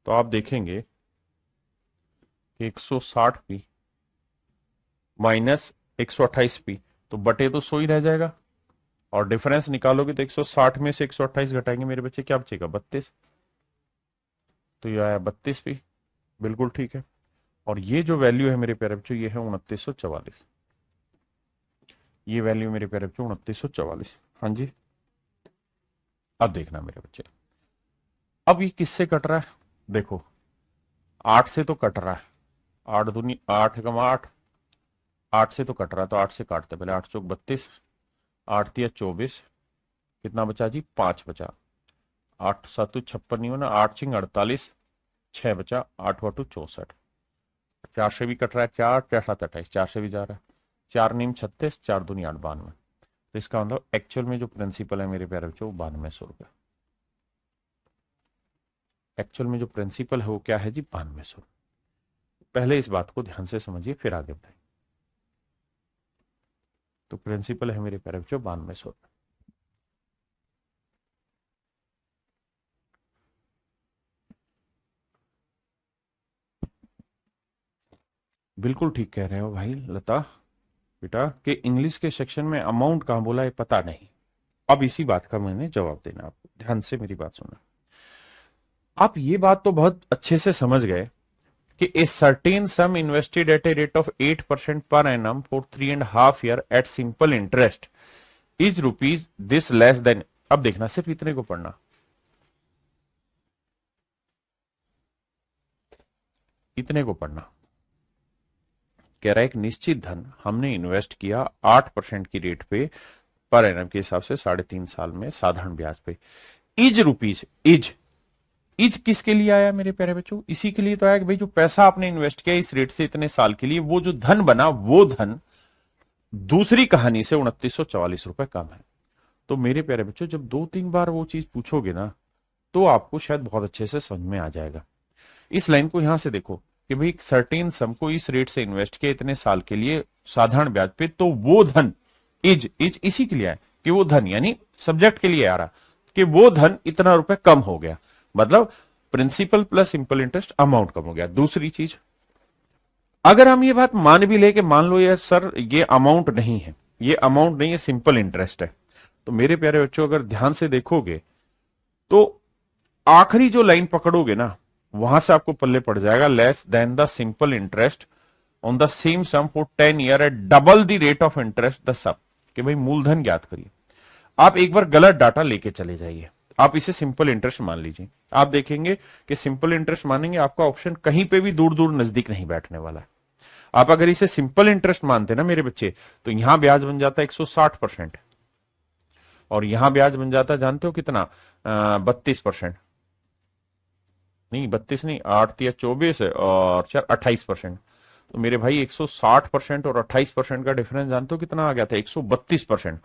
तो आप देखेंगे कि 160 पी माइनस 128 पी, तो बटे तो 100 ही रह जाएगा, और डिफरेंस निकालोगे तो 160 में से 128 घटाएंगे मेरे बच्चे, क्या बचेगा, 32। तो ये आया 32 पी, बिल्कुल ठीक है। और ये जो वैल्यू है मेरे प्यारे बच्चों, ये है 2944। ये वैल्यू मेरे प्यारे बच्चों 2944। हाँ जी, अब देखना मेरे बच्चे, अब ये किससे कट रहा है, देखो 8 से तो कट रहा है, 8 दूनी 8 कमा 8, 8 से तो कट रहा है, तो 8 से काटते पहले, 8 चौक 32, 8 तिया 24, कितना बचा जी, 5 बचा, 8 7 56 नहीं होना, 8 छिंग 48, 6 बचा, 8 वाटू 64, 4 से भी कट रहा है, 4 4 7 28, 4 से भी जा रहा है, 4 नीम 36, 4 दूनी 8 92। तो इसका मतलब एक्चुअल में जो प्रिंसिपल है मेरे प्यारे बच्चों, 9200 रुपये। एक्चुअल में जो प्रिंसिपल है वो क्या है जी, 9200। पहले इस बात को ध्यान से समझिए, फिर आगे बताइए। तो प्रिंसिपल है मेरे प्यारे बच्चों 9200। बिल्कुल ठीक कह रहे हो भाई लता बेटा, कि इंग्लिश के सेक्शन में अमाउंट कहां बोला है पता नहीं। अब इसी बात का मैंने जवाब देना, आपको ध्यान से मेरी बात सुनना। आप ये बात तो बहुत अच्छे से समझ गए कि a certain sum invested at a rate of 8% per annum for 3.5 years at simple interest is rupees this less than. अब देखना, सिर्फ इतने को पढ़ना, इतने को पढ़ना। कह रहा है एक निश्चित धन हमने इन्वेस्ट किया 8% की रेट पे पर एनम के हिसाब से 3.5 साल में साधारण ब्याज पे, इज रुपीज, इज किसके लिए आया मेरे प्यारे बच्चों, इसी के लिए तो आया कि भाई जो पैसा आपने इन्वेस्ट किया इस रेट से इतने साल के लिए, वो जो धन बना वो धन दूसरी कहानी से 2944 रुपए कम है। तो मेरे प्यारे बच्चों जब 2-3 बार वो चीज पूछोगे ना, तो आपको शायद बहुत अच्छे से समझ में आ जाएगा। इस लाइन को यहां से देखो कि भाई सर्टेन सम को इस रेट से इन्वेस्ट किया इतने साल के लिए साधारण ब्याज पे, तो वो धन इज इसी के लिए है कि वो धन यानी सब्जेक्ट के लिए आ रहा कि वो धन इतना रुपए कम हो गया, मतलब principal plus simple interest amount कम हो गया। दूसरी चीज, अगर हम ये बात मान भी ले कि मान लो ये सर ये अमाउंट नहीं है, ये अमाउंट नहीं है, सिंपल इंटरेस्ट है, तो मेरे प्यारे बच्चों अगर ध्यान से देखोगे तो आखिरी जो लाइन पकड़ोगे ना वहां से आपको पल्ले पड़ जाएगा less than the simple interest on the same sum for 10 year at double the rate of interest the sum, कि भाई मूलधन ज्ञात करिए। आप एक बार गलत डाटा लेके चले जाइए, आप इसे सिंपल इंटरेस्ट मान लीजिए, आप देखेंगे कि सिंपल इंटरेस्ट मानेंगे आपका ऑप्शन कहीं पे भी दूर दूर नजदीक नहीं बैठने वाला है। आप अगर इसे सिंपल इंटरेस्ट मानते ना मेरे बच्चे, तो यहां ब्याज बन जाता है 160%, और यहां ब्याज बन जाता है जानते हो कितना, 32%, नहीं 32 नहीं, 8 या 24 है और 28%। तो मेरे भाई 160% और 28% का डिफरेंस जानते हो कितना आ गया था, 132%।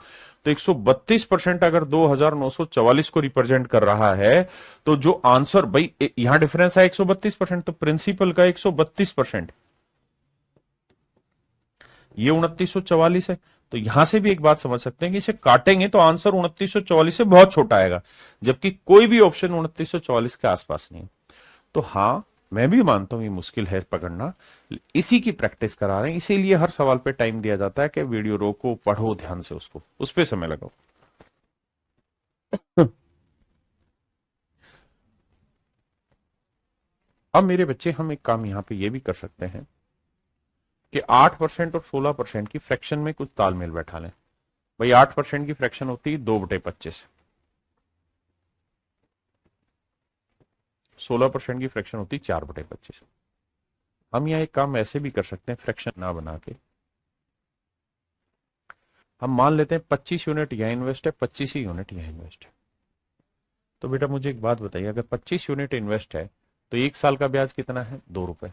तो 132% अगर 2944 को रिप्रेजेंट कर रहा है, तो जो आंसर भाई यहां डिफरेंस है 132%, तो प्रिंसिपल का 132%, ये 2944 है। तो यहां से भी एक बात समझ सकते हैं कि इसे काटेंगे तो आंसर 2944 से बहुत छोटा आएगा, जबकि कोई भी ऑप्शन 2944 के आसपास नहीं। तो हाँ, मैं भी मानता हूं ये मुश्किल है पकड़ना, इसी की प्रैक्टिस करा रहे हैं, इसीलिए हर सवाल पे टाइम दिया जाता है कि वीडियो रोको, पढ़ो ध्यान से उसको, उस पे समय लगाओ। अब मेरे बच्चे हम एक काम यहां पे ये भी कर सकते हैं कि 8% और 16% की फ्रैक्शन में कुछ तालमेल बैठा लें। भाई 8% की फ्रैक्शन होती है 2/25, 16% की फ्रैक्शन होती है 4/25। हम यहाँ एक काम ऐसे भी कर सकते हैं फ्रैक्शन ना बना के, हम मान लेते हैं 25 यूनिट यहाँ इन्वेस्ट है, 25 ही यूनिट यहाँ इन्वेस्ट है। तो बेटा मुझे एक बात बताइए, अगर 25 यूनिट इन्वेस्ट है तो एक साल का ब्याज कितना है, 2 रुपए।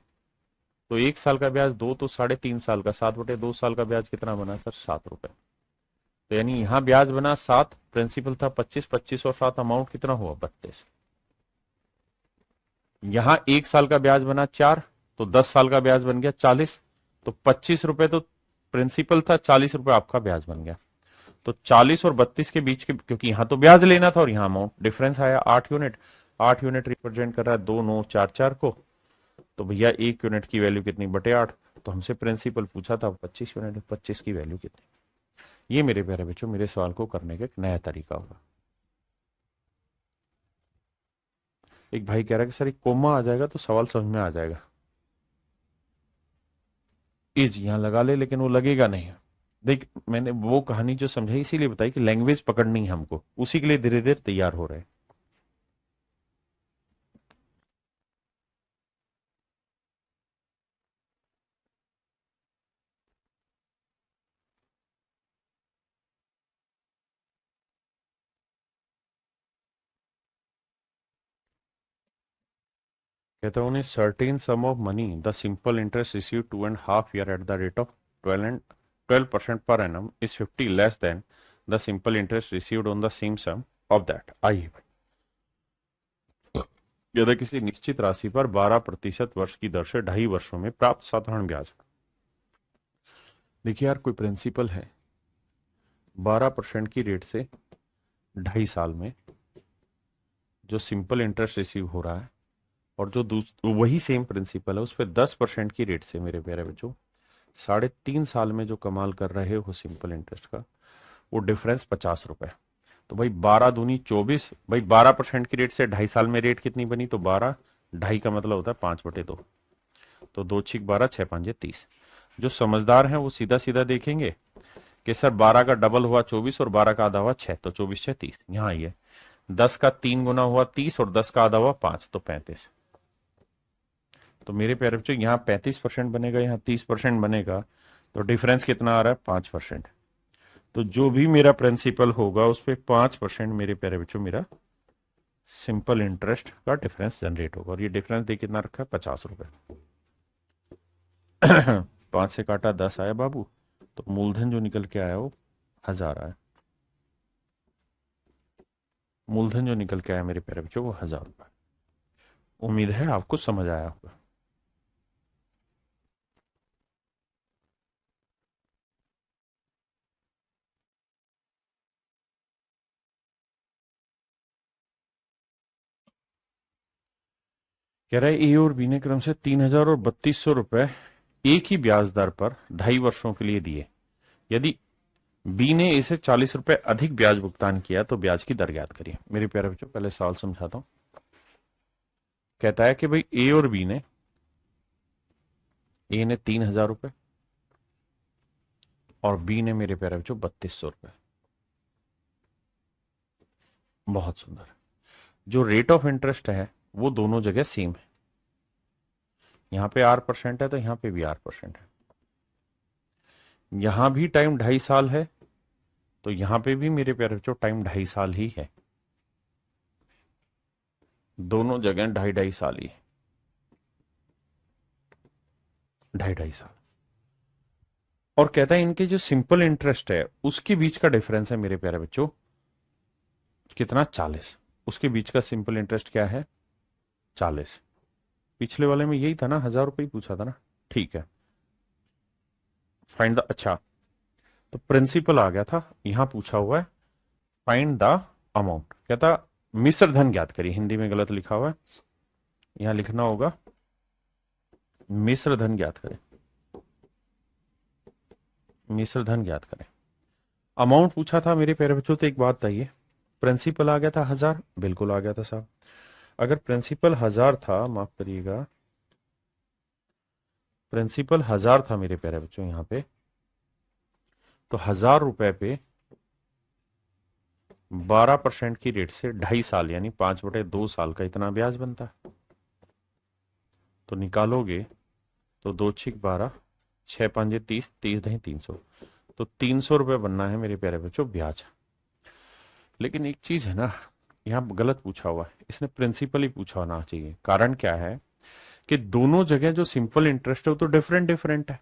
तो एक साल का ब्याज 2, तो 3.5 साल का 7/2 साल का ब्याज कितना बना सर, 7 रुपए। तो यानी यहाँ ब्याज बना 7, प्रिंसिपल था 25, 25 और 7 अमाउंट कितना हुआ, 32। यहां एक साल का ब्याज बना 4, तो 10 साल का ब्याज बन गया 40। तो 25 रुपए तो प्रिंसिपल था, 40 रुपए आपका ब्याज बन गया। तो 40 और 32 के बीच के, क्योंकि यहां तो ब्याज लेना था और यहां अमाउंट डिफरेंस आया 8 यूनिट। 8 यूनिट रिप्रेजेंट कर रहा है 2944 को। तो भैया 1 यूनिट की वैल्यू कितनी, बटे 8। तो हमसे प्रिंसिपल पूछा था 25 यूनिट, 25 की वैल्यू कितनी। ये मेरे प्यारे बच्चों मेरे सवाल को करने का एक नया तरीका होगा। एक भाई कह रहा है कि सर एक कोमा आ जाएगा तो सवाल समझ में आ जाएगा, इज यहां लगा ले, लेकिन वो लगेगा नहीं। देख मैंने वो कहानी जो समझाई इसीलिए बताई कि लैंग्वेज पकड़नी है हमको, उसी के लिए धीरे धीरे तैयार हो रहे हैं। कहता हूँ certain sum of money the simple interest receive 2.5 year at the rate of 12% per annum is 50 less than the simple interest received on the same sum of that. आइए भाई, यदि किसी निश्चित राशि पर 12% वर्ष की दर से 2.5 वर्षों में प्राप्त साधारण ब्याज। देखिए यार, कोई प्रिंसिपल है 12% की रेट से 2.5 साल में जो सिंपल इंटरेस्ट रिसीव हो रहा है, और जो वही सेम प्रिंसिपल है उस पर 10% की रेट से मेरे प्यारे बच्चों 3.5 साल में जो कमाल कर रहे हो सिंपल इंटरेस्ट का, वो डिफरेंस 50 रुपए। तो भाई 12 दूनी 24, भाई 12% की रेट से 2.5 साल में रेट कितनी बनी, तो 12, ढाई का मतलब होता है 5/2। तो 2 6 12, 6 5 30। जो समझदार हैं वो सीधा सीधा देखेंगे कि सर 12 का डबल हुआ 24 और 12 का आधा हुआ 6, तो 24 6 30। यहाँ आइए, 10 का 3 गुना हुआ 30 और 10 का आधा हुआ 5, तो 35। तो मेरे प्यारे बच्चों यहाँ 35% बनेगा, यहाँ 30% बनेगा, तो डिफरेंस कितना आ रहा है, 5%। तो जो भी मेरा प्रिंसिपल होगा उस पर 5% मेरे प्यारे बच्चों मेरा सिंपल इंटरेस्ट का डिफरेंस जनरेट होगा, और ये डिफरेंस दे कितना रखा है, 50 रुपए। 5 से काटा 10 आया बाबू, तो मूलधन जो निकल के आया वो 1000 आया। मूलधन जो निकल के आया मेरे प्यारे बच्चों वो 1000 रुपए। उम्मीद है आपको समझ आया होगा। कह रहा है ए और बी ने क्रम से 3000 और 3200 रुपए एक ही ब्याज दर पर 2.5 वर्षों के लिए दिए। यदि बी ने इसे 40 रुपए अधिक ब्याज भुगतान किया तो ब्याज की दर ज्ञात करिए। मेरे प्यारे बच्चों पहले सवाल समझाता हूं। कहता है कि भाई ए और बी ने, ए ने 3000 रुपए और बी ने मेरे प्यारे बच्चों 3200 रुपए। बहुत सुंदर। जो रेट ऑफ इंटरेस्ट है वो दोनों जगह सेम है। यहां पे R% है तो यहां पे भी R% है। यहां भी टाइम 2.5 साल है तो यहां पे भी मेरे प्यारे बच्चों टाइम 2.5 साल ही है। दोनों जगह 2.5 साल ही है। 2.5 साल। और कहता है इनके जो सिंपल इंटरेस्ट है उसके बीच का डिफरेंस है मेरे प्यारे बच्चों कितना, 40। उसके बीच का सिंपल इंटरेस्ट क्या है, 40। पिछले वाले में यही था ना, 1000 रुपये ही पूछा था ना। ठीक है, फाइंड द, अच्छा तो प्रिंसिपल आ गया था, यहां पूछा हुआ है फाइंड द अमाउंट। कहता मिश्र धन ज्ञात करिए। हिंदी में गलत लिखा हुआ है, यहां लिखना होगा मिश्र धन ज्ञात करें। मिश्र धन ज्ञात करें। अमाउंट पूछा था मेरे प्यारे बच्चों, तो एक बात बताइए, प्रिंसिपल आ गया था 1000, बिल्कुल आ गया था साहब। अगर प्रिंसिपल 1000 था, माफ करिएगा, प्रिंसिपल 1000 था मेरे प्यारे बच्चों यहां पे, तो 1000 रुपए पे 12% की रेट से 2.5 साल यानी 5/2 साल का इतना ब्याज बनता है। तो निकालोगे तो 2×6 = 12, 6×5 = 30, 30×300, तो 300 रुपए बनना है मेरे प्यारे बच्चों ब्याज। लेकिन एक चीज है ना, यहां गलत पूछा हुआ है, इसने प्रिंसिपल ही पूछा होना चाहिए। कारण क्या है कि दोनों जगह जो सिंपल इंटरेस्ट है वो तो डिफरेंट डिफरेंट है,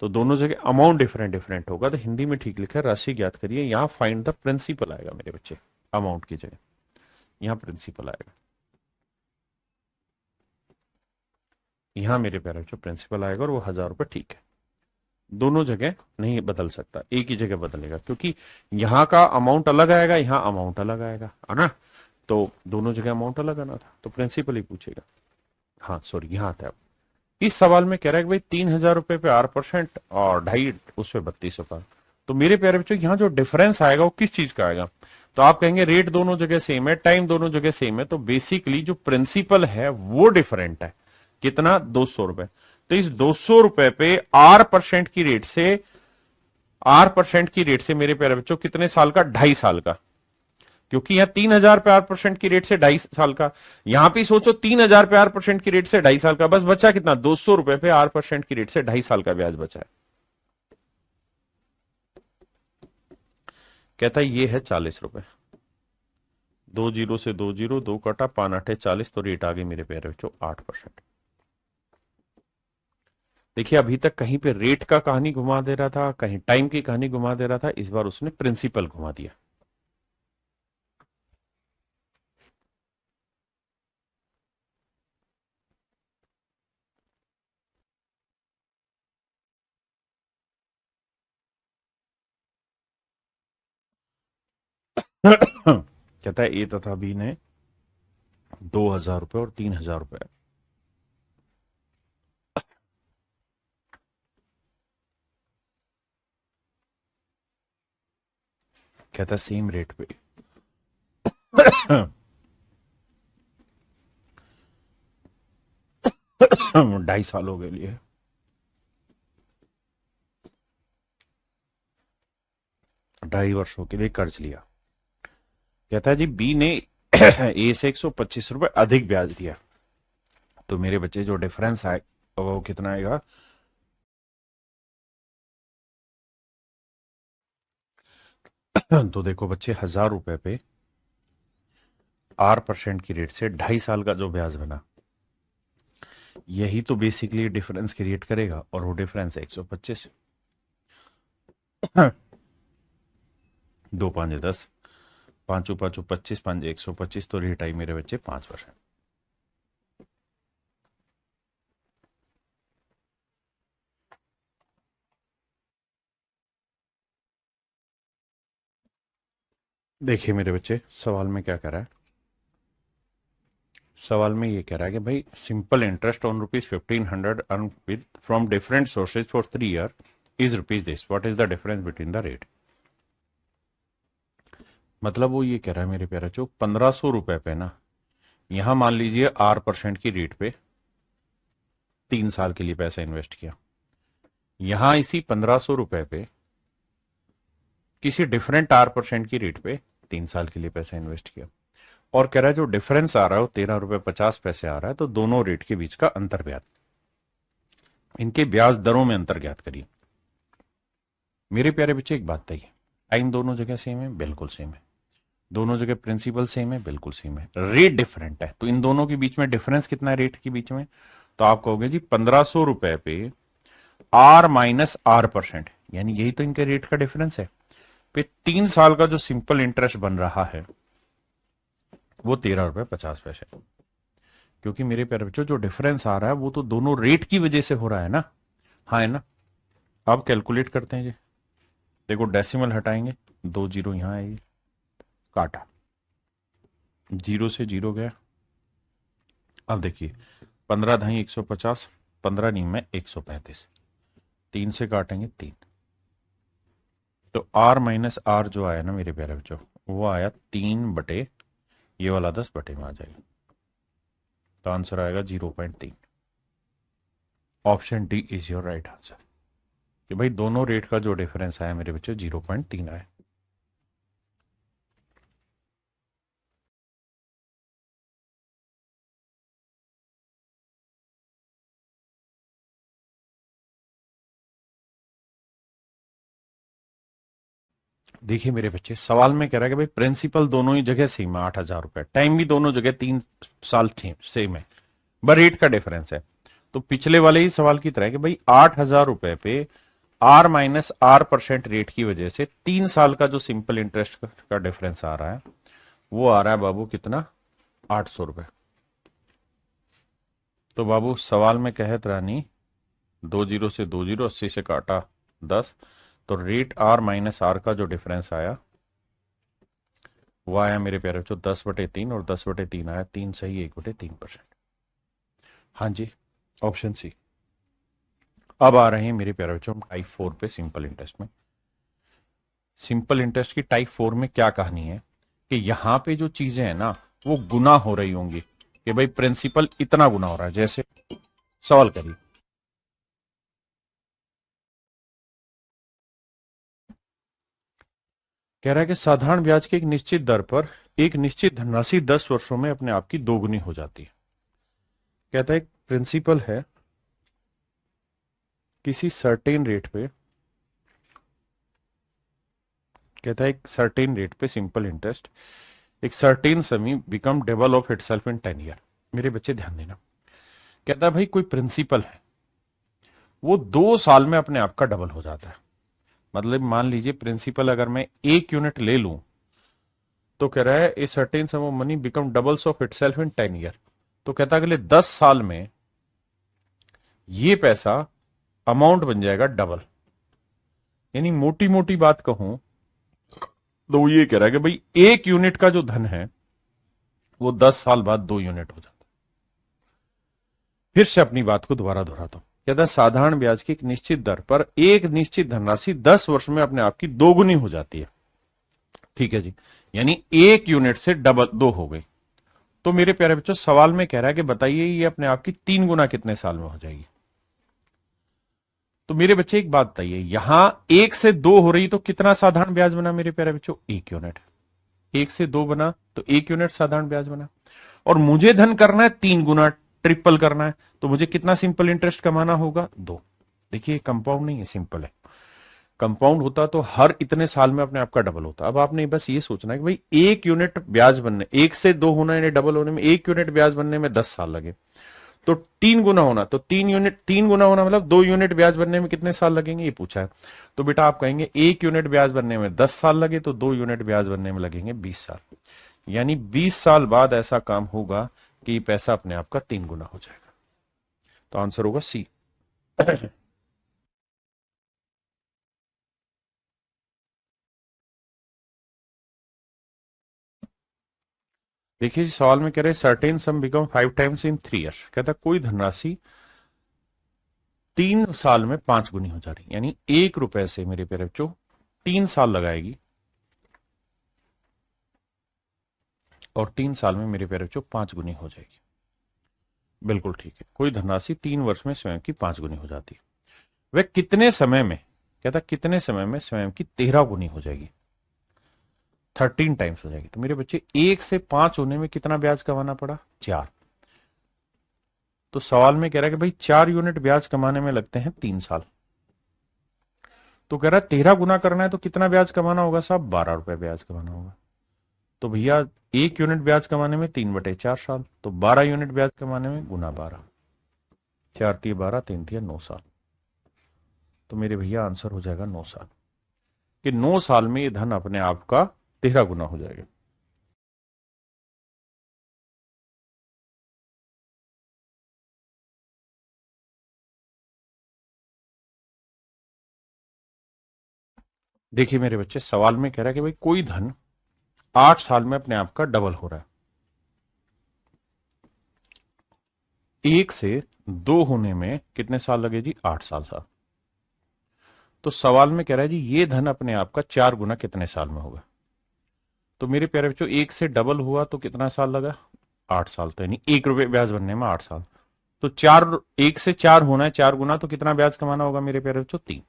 तो दोनों जगह अमाउंट डिफरेंट डिफरेंट होगा। तो हिंदी में ठीक लिखा है राशि ज्ञात करिए, यहां फाइंड द प्रिंसिपल आएगा मेरे बच्चे, अमाउंट की जगह यहां प्रिंसिपल आएगा। यहां मेरे प्यारे बच्चों प्रिंसिपल आएगा और वो 1000 रुपए ठीक है। दोनों जगह नहीं बदल सकता, एक ही जगह बदलेगा, क्योंकि यहां का अमाउंट अलग आएगा, यहां अमाउंट अलग आएगा, है ना। तो दोनों जगह अमाउंट अलग आना था, तो प्रिंसिपल ही पूछेगा। हाँ सॉरी, यहां आता है। इस सवाल में कह रहा है कि भाई 3000 रुपए पे R% और 2.5 उस पे 3200 का। तो मेरे प्यारे बच्चों यहाँ जो डिफरेंस आएगा वो किस चीज का आएगा, तो आप कहेंगे रेट दोनों जगह सेम है, टाइम दोनों जगह सेम है, तो बेसिकली जो प्रिंसिपल है वो डिफरेंट है। कितना, 200 रुपए। तो इस 200 रुपए पे R% की रेट से मेरे प्यारे बच्चों कितने साल का, 2.5 साल का। क्योंकि यहां 3000 पे R% की रेट से 2.5 साल का, यहां पे सोचो 3000 पे R% की रेट से 2.5 साल का, बस बचा कितना, 200 रुपए पे R% की रेट से 2.5 साल का ब्याज बचा है। कहता है ये है 40 रुपए। 2 जीरो से 2 जीरो, 2 कटा, 5×8 = 40, तो रेट आ गई मेरे प्यारे बच्चों 8%। देखिए अभी तक कहीं पे रेट का कहानी घुमा दे रहा था, कहीं टाइम की कहानी घुमा दे रहा था, इस बार उसने प्रिंसिपल घुमा दिया। कहता है ए तथा बी ने 2000 रुपए और 3000 रुपए कहता है सेम रेट पे 2.5 सालों के लिए 2.5 वर्षों के लिए कर्ज लिया। कहता है जी बी ने ए से 125 रुपए अधिक ब्याज दिया, तो मेरे बच्चे जो डिफरेंस आए वो कितना आएगा, तो देखो बच्चे 1000 रुपए पे R% की रेट से 2.5 साल का जो ब्याज बना, यही तो बेसिकली डिफरेंस क्रिएट करेगा, और वो डिफरेंस है 125। 2×5 = 10, पांचों पांचों 25, 5 125, तो रेट आई मेरे बच्चे 5%। देखिए मेरे बच्चे, सवाल में क्या कह रहा है। सवाल में ये कह रहा है कि भाई simple interest on ₹1500 earn with from different sources for 3 year is rupees this, what is the difference between the rate. मतलब वो ये कह रहा है मेरे प्यारे बच्चों, 1500 रुपए पे ना, यहां मान लीजिए R% की रेट पे 3 साल के लिए पैसा इन्वेस्ट किया, यहां इसी 1500 रुपए पे किसी डिफरेंट R% की रेट पे 3 साल के लिए पैसा इन्वेस्ट किया, और कह रहा है जो डिफरेंस आ रहा है वो ₹13.50 आ रहा है, तो दोनों रेट के बीच का अंतर ज्ञात, इनके ब्याज दरों में अंतर ज्ञात करिए। मेरे प्यारे बच्चे एक बात बताइए, टाइम दोनों जगह सेम है? बिल्कुल सेम है। दोनों जगह प्रिंसिपल सेम है? बिल्कुल सेम है। रेट डिफरेंट है, तो इन दोनों के बीच में डिफरेंस कितना है रेट के बीच में? तो आप कहोगे जी 1500 रुपए पे R-R%, यानी यही तो इनके रेट का डिफरेंस है, पे 3 साल का जो सिंपल इंटरेस्ट बन रहा है वो ₹13.50। क्योंकि मेरे प्यारे बच्चों जो डिफरेंस आ रहा है वो तो दोनों रेट की वजह से हो रहा है ना। हाँ है ना। अब कैलकुलेट करते हैं जी। देखो डेसिमल हटाएंगे, 2 जीरो यहां आएगी, काटा, 0 से 0 गया। अब देखिए 15 ढाई 150, 15 नीम में 135, 3 से काटेंगे 3, तो R-R जो आया ना मेरे प्यारे बच्चों, वो आया 3/, ये वाला 10/, में आ जाएगा, तो आंसर आएगा 0.3। Option D is your right answer, कि भाई दोनों रेट का जो डिफरेंस आया मेरे बच्चों 0.3 आया। देखिए मेरे बच्चे, सवाल में कह रहा है कि भाई प्रिंसिपल दोनों ही जगह सेम है ₹8000, टाइम भी दोनों जगह 3 साल सेम है, बस रेट का डिफरेंस है। तो पिछले वाले ही सवाल की तरह कि भाई ₹8000 पे R-R% रेट की वजह से 3 साल का जो सिंपल इंटरेस्ट का डिफरेंस आ रहा है वो आ रहा है बाबू कितना, ₹800। तो बाबू सवाल में कहत रानी 2 जीरो से 2 जीरो, 80 से काटा 10, तो रेट R-R का जो डिफरेंस आया वो आया मेरे प्यारे बच्चों 10/3, और 10/3 आया 3 सही 1/3%। हाँ जी, ऑप्शन सी। अब आ रहे हैं मेरे प्यारे बच्चों हम टाइप 4 पे सिंपल इंटरेस्ट में। सिंपल इंटरेस्ट की टाइप 4 में क्या कहानी है कि यहां पे जो चीजें हैं ना वो गुना हो रही होंगी, कि भाई प्रिंसिपल इतना गुना हो रहा है। जैसे सवाल करिए, कह रहा है कि साधारण ब्याज की एक निश्चित दर पर एक निश्चित धनराशि 10 वर्षों में अपने आप की दोगुनी हो जाती है। कहता है एक प्रिंसिपल है, किसी सर्टेन रेट पे, कहता है एक सर्टेन रेट पे सिंपल इंटरेस्ट एक सर्टेन समय become double of itself in 10 year. मेरे बच्चे ध्यान देना, कहता है भाई कोई प्रिंसिपल है वो 2 साल में अपने आप का डबल हो जाता है। मतलब मान लीजिए प्रिंसिपल अगर मैं 1 यूनिट ले लूं तो कह रहा है ए certain sum of money become doubles of itself in 10 year. तो कहता है अगले 10 साल में ये पैसा अमाउंट बन जाएगा डबल। यानी मोटी मोटी बात कहूं तो वो ये कह रहा है कि भाई 1 यूनिट का जो धन है वो 10 साल बाद 2 यूनिट हो जाता है। फिर से अपनी बात को दोबारा दोहराता हूं, कहता है साधारण ब्याज की एक निश्चित दर पर एक निश्चित धनराशि 10 वर्ष में अपने आप की दोगुनी हो जाती है। ठीक है जी, यानी 1 यूनिट से डबल 2 हो गई। तो मेरे प्यारे बच्चों सवाल में कह रहा है कि बताइए ये अपने आप की 3 गुना कितने साल में हो जाएगी। तो मेरे बच्चे एक बात बताइए, यहां 1 से 2 हो रही तो कितना साधारण ब्याज बना मेरे प्यारे बच्चों, 1 यूनिट। 1 से 2 बना तो 1 यूनिट साधारण ब्याज बना, और मुझे धन करना है 3 गुना, ट्रिपल करना है, तो मुझे कितना सिंपल इंटरेस्ट कमाना होगा, 2। देखिए कंपाउंड नहीं है, सिंपल है। कंपाउंड होता तो हर इतने साल में अपने आप का डबल होता। अब आपने बस ये सोचना है कि भाई 1 यूनिट ब्याज बनने, 1 से 2 होना यानी डबल होने में 1 यूनिट ब्याज बनने में 10 साल लगे, तो 3 गुना होना, तो 3 गुना होना मतलब 2 यूनिट ब्याज बनने में कितने साल लगेंगे ये पूछा है। तो बेटा आप कहेंगे 1 यूनिट ब्याज बनने में 10 साल लगे, तो 2 यूनिट ब्याज बनने में लगेंगे 20 साल। यानी 20 साल बाद ऐसा काम होगा कि ये पैसा अपने आप का 3 गुना हो जाएगा। तो आंसर होगा सी। देखिए सवाल में कह रहे certain some become 5 times in 3 year. कहता कोई धनराशि 3 साल में 5 गुनी हो जा रही, यानी 1 रुपए से मेरे प्यारे बच्चों 3 साल लगाएगी, और 3 साल में मेरे प्यारे बच्चों 5 गुनी हो जाएगी। बिल्कुल ठीक है, कोई धनराशि 3 वर्ष में स्वयं की 5 गुनी हो जाती है। वह कितने समय में, कहता कितने समय में स्वयं की 13 गुनी हो जाएगी, 13 टाइम्स हो जाएगी। तो मेरे बच्चे 1 से 5 होने में कितना ब्याज कमाना पड़ा, 4। तो सवाल में कह रहा है कि भाई 4 यूनिट ब्याज कमाने में लगते हैं 3 साल। तो कह रहा है 13 गुना करना है तो कितना ब्याज कमाना होगा साहब, 12 रुपए ब्याज कमाना होगा। तो भैया 1 यूनिट ब्याज कमाने में 3/4 साल, तो 12 यूनिट ब्याज कमाने में गुना 12, 4×3 = 12, 3×3 = 9 साल। तो मेरे भैया आंसर हो जाएगा 9 साल, कि 9 साल में ये धन अपने आप का 13 गुना हो जाएगा। देखिए मेरे बच्चे सवाल में कह रहा है कि भाई कोई धन 8 साल में अपने आप का डबल हो रहा है, 1 से 2 होने में कितने साल लगे जी, 8 साल। तो सवाल में कह रहा है जी ये धन अपने आप का 4 गुना कितने साल में होगा। तो मेरे प्यारे बच्चों 1 से डबल हुआ तो कितना साल लगा, 8 साल। तो यानी 1 रुपए ब्याज बनने में 8 साल। तो 1 से 4 होना है 4 गुना, तो कितना ब्याज कमाना होगा मेरे प्यारे बच्चों, 3।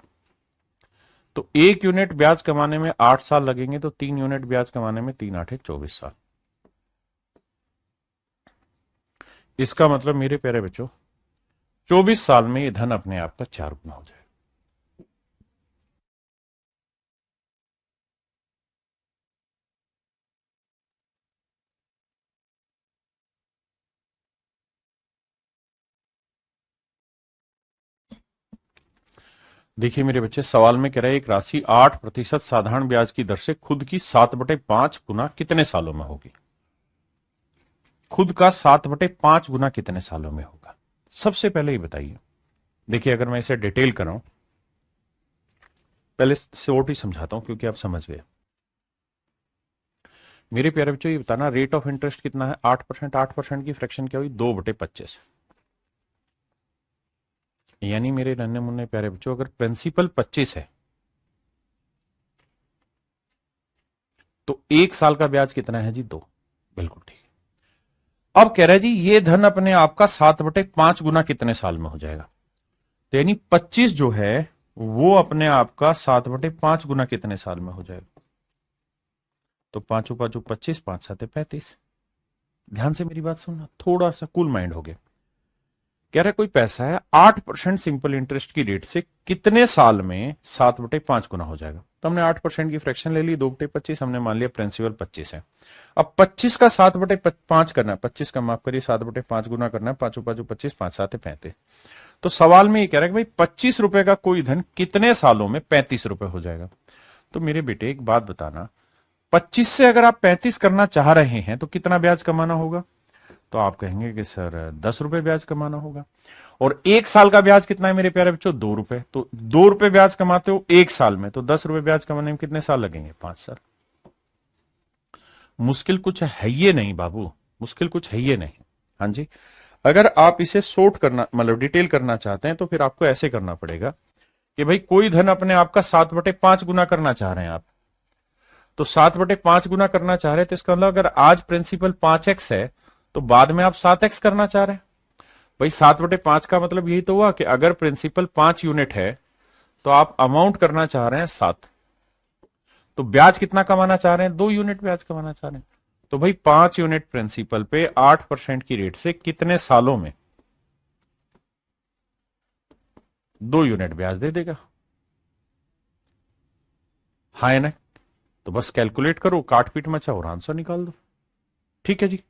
तो 1 यूनिट ब्याज कमाने में 8 साल लगेंगे, तो 3 यूनिट ब्याज कमाने में 3×8 = 24 साल। इसका मतलब मेरे प्यारे बच्चों 24 साल में ये धन अपने आप का 4 गुना हो जाएगा। देखिए मेरे बच्चे सवाल में कह रहे हैं एक राशि 8% साधारण ब्याज की दर से खुद की 7/5 गुना कितने सालों में होगी। खुद का 7/5 गुना कितने सालों में होगा, सबसे पहले ये बताइए। देखिए अगर मैं इसे डिटेल कराऊं, पहले शॉर्ट ही समझाता हूं क्योंकि आप समझ गए। मेरे प्यारे बच्चों ये बताना रेट ऑफ इंटरेस्ट कितना है, 8%। 8% की फ्रैक्शन क्या हुई, 2/25। यानी मेरे नन्हे मुन्ने प्यारे बच्चों अगर प्रिंसिपल 25 है तो 1 साल का ब्याज कितना है जी, 2। बिल्कुल ठीक। अब कह रहा है जी ये धन अपने आप का 7/5 गुना कितने साल में हो जाएगा। तो यानी 25 जो है वो अपने आप का 7/5 गुना कितने साल में हो जाएगा। तो 5×5 = 25, 5×7 = 35। ध्यान से मेरी बात सुनना, थोड़ा सा कूल माइंड हो गया। कह रहा कोई पैसा है 8% सिंपल इंटरेस्ट की रेट से कितने साल में 7/5 गुना हो जाएगा। तो हमने 8% की फ्रैक्शन ले ली, 2/25 हमने मान लिया प्रिंसिपल 25 है। अब 25 का 7/5 करना है, 25 का माफ करिए 7/5 गुना करना है, 5×5 = 25, 5×7 = 35। तो सवाल में ये कह रहा है कि भाई 25 रुपए का कोई धन कितने सालों में 35 रुपए हो जाएगा। तो मेरे बेटे एक बात बताना, 25 से अगर आप 35 करना चाह रहे हैं तो कितना ब्याज कमाना होगा। तो आप कहेंगे कि सर 10 रुपए ब्याज कमाना होगा। और 1 साल का ब्याज कितना है मेरे प्यारे बच्चों, 2 रुपए। तो 2 रुपए ब्याज कमाते हो 1 साल में, तो 10 रुपए ब्याज कमाने में कितने साल लगेंगे, 5 साल। मुश्किल कुछ है ये नहीं बाबू, मुश्किल कुछ है ये नहीं। हाँ जी, अगर आप इसे शॉर्ट करना मतलब डिटेल करना चाहते हैं तो फिर आपको ऐसे करना पड़ेगा कि भाई कोई धन अपने आप का 7/5 गुना करना चाह रहे हैं आप। तो 7/5 गुना करना चाह रहे हैं तो इसका मतलब अगर आज प्रिंसिपल 5x है तो बाद में आप 7x करना चाह रहे हैं। भाई 7/5 का मतलब यही तो हुआ कि अगर प्रिंसिपल 5 यूनिट है तो आप अमाउंट करना चाह रहे हैं 7। तो ब्याज कितना कमाना चाह रहे हैं, 2 यूनिट ब्याज कमाना चाह रहे हैं। तो भाई 5 यूनिट प्रिंसिपल पे 8% की रेट से कितने सालों में 2 यूनिट ब्याज दे देगा। हाँ है ना। तो बस कैलकुलेट करो, काट पीट मचा और आंसर निकाल दो। ठीक है जी।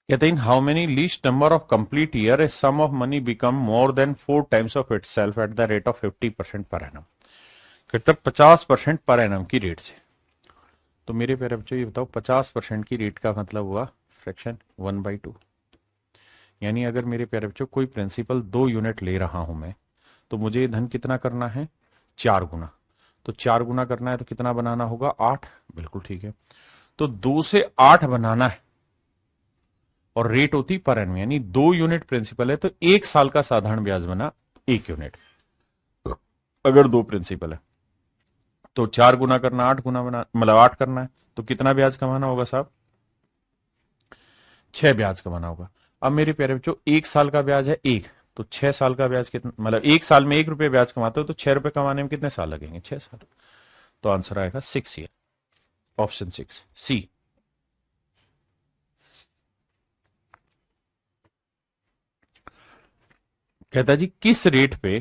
कहते हैं how many least number of complete year a sum of money become more than 4 times of itself at the rate of 50% per annum. कहते 50% पर एनम की रेट से। तो मेरे प्यारे बच्चों ये बताओ 50% की रेट का मतलब हुआ फ्रैक्शन 1/2। यानी अगर मेरे प्यारे बच्चों कोई प्रिंसिपल 2 यूनिट ले रहा हूं मैं, तो मुझे ये धन कितना करना है 4 गुना। तो 4 गुना करना है तो कितना बनाना होगा 8। बिल्कुल ठीक है। तो 2 से 8 बनाना है और रेट होती पर एनम, यानी 2 यूनिट प्रिंसिपल है तो 1 साल का साधारण ब्याज बना 1 यूनिट। अगर 2 प्रिंसिपल है तो 4 गुना करना 8 गुना बना, मतलब 8 करना है तो कितना ब्याज कमाना होगा साहब 6 ब्याज कमाना होगा। अब मेरे प्यारे बच्चों 1 साल का ब्याज है 1, तो 6 साल का ब्याज कितना, मतलब 1 साल में 1 रुपये ब्याज कमाते हो तो 6 रुपए कमाने में कितने साल लगेंगे 6 साल। तो आंसर आएगा 6 ईयर, ऑप्शन 6 सी। कहता जी किस रेट पे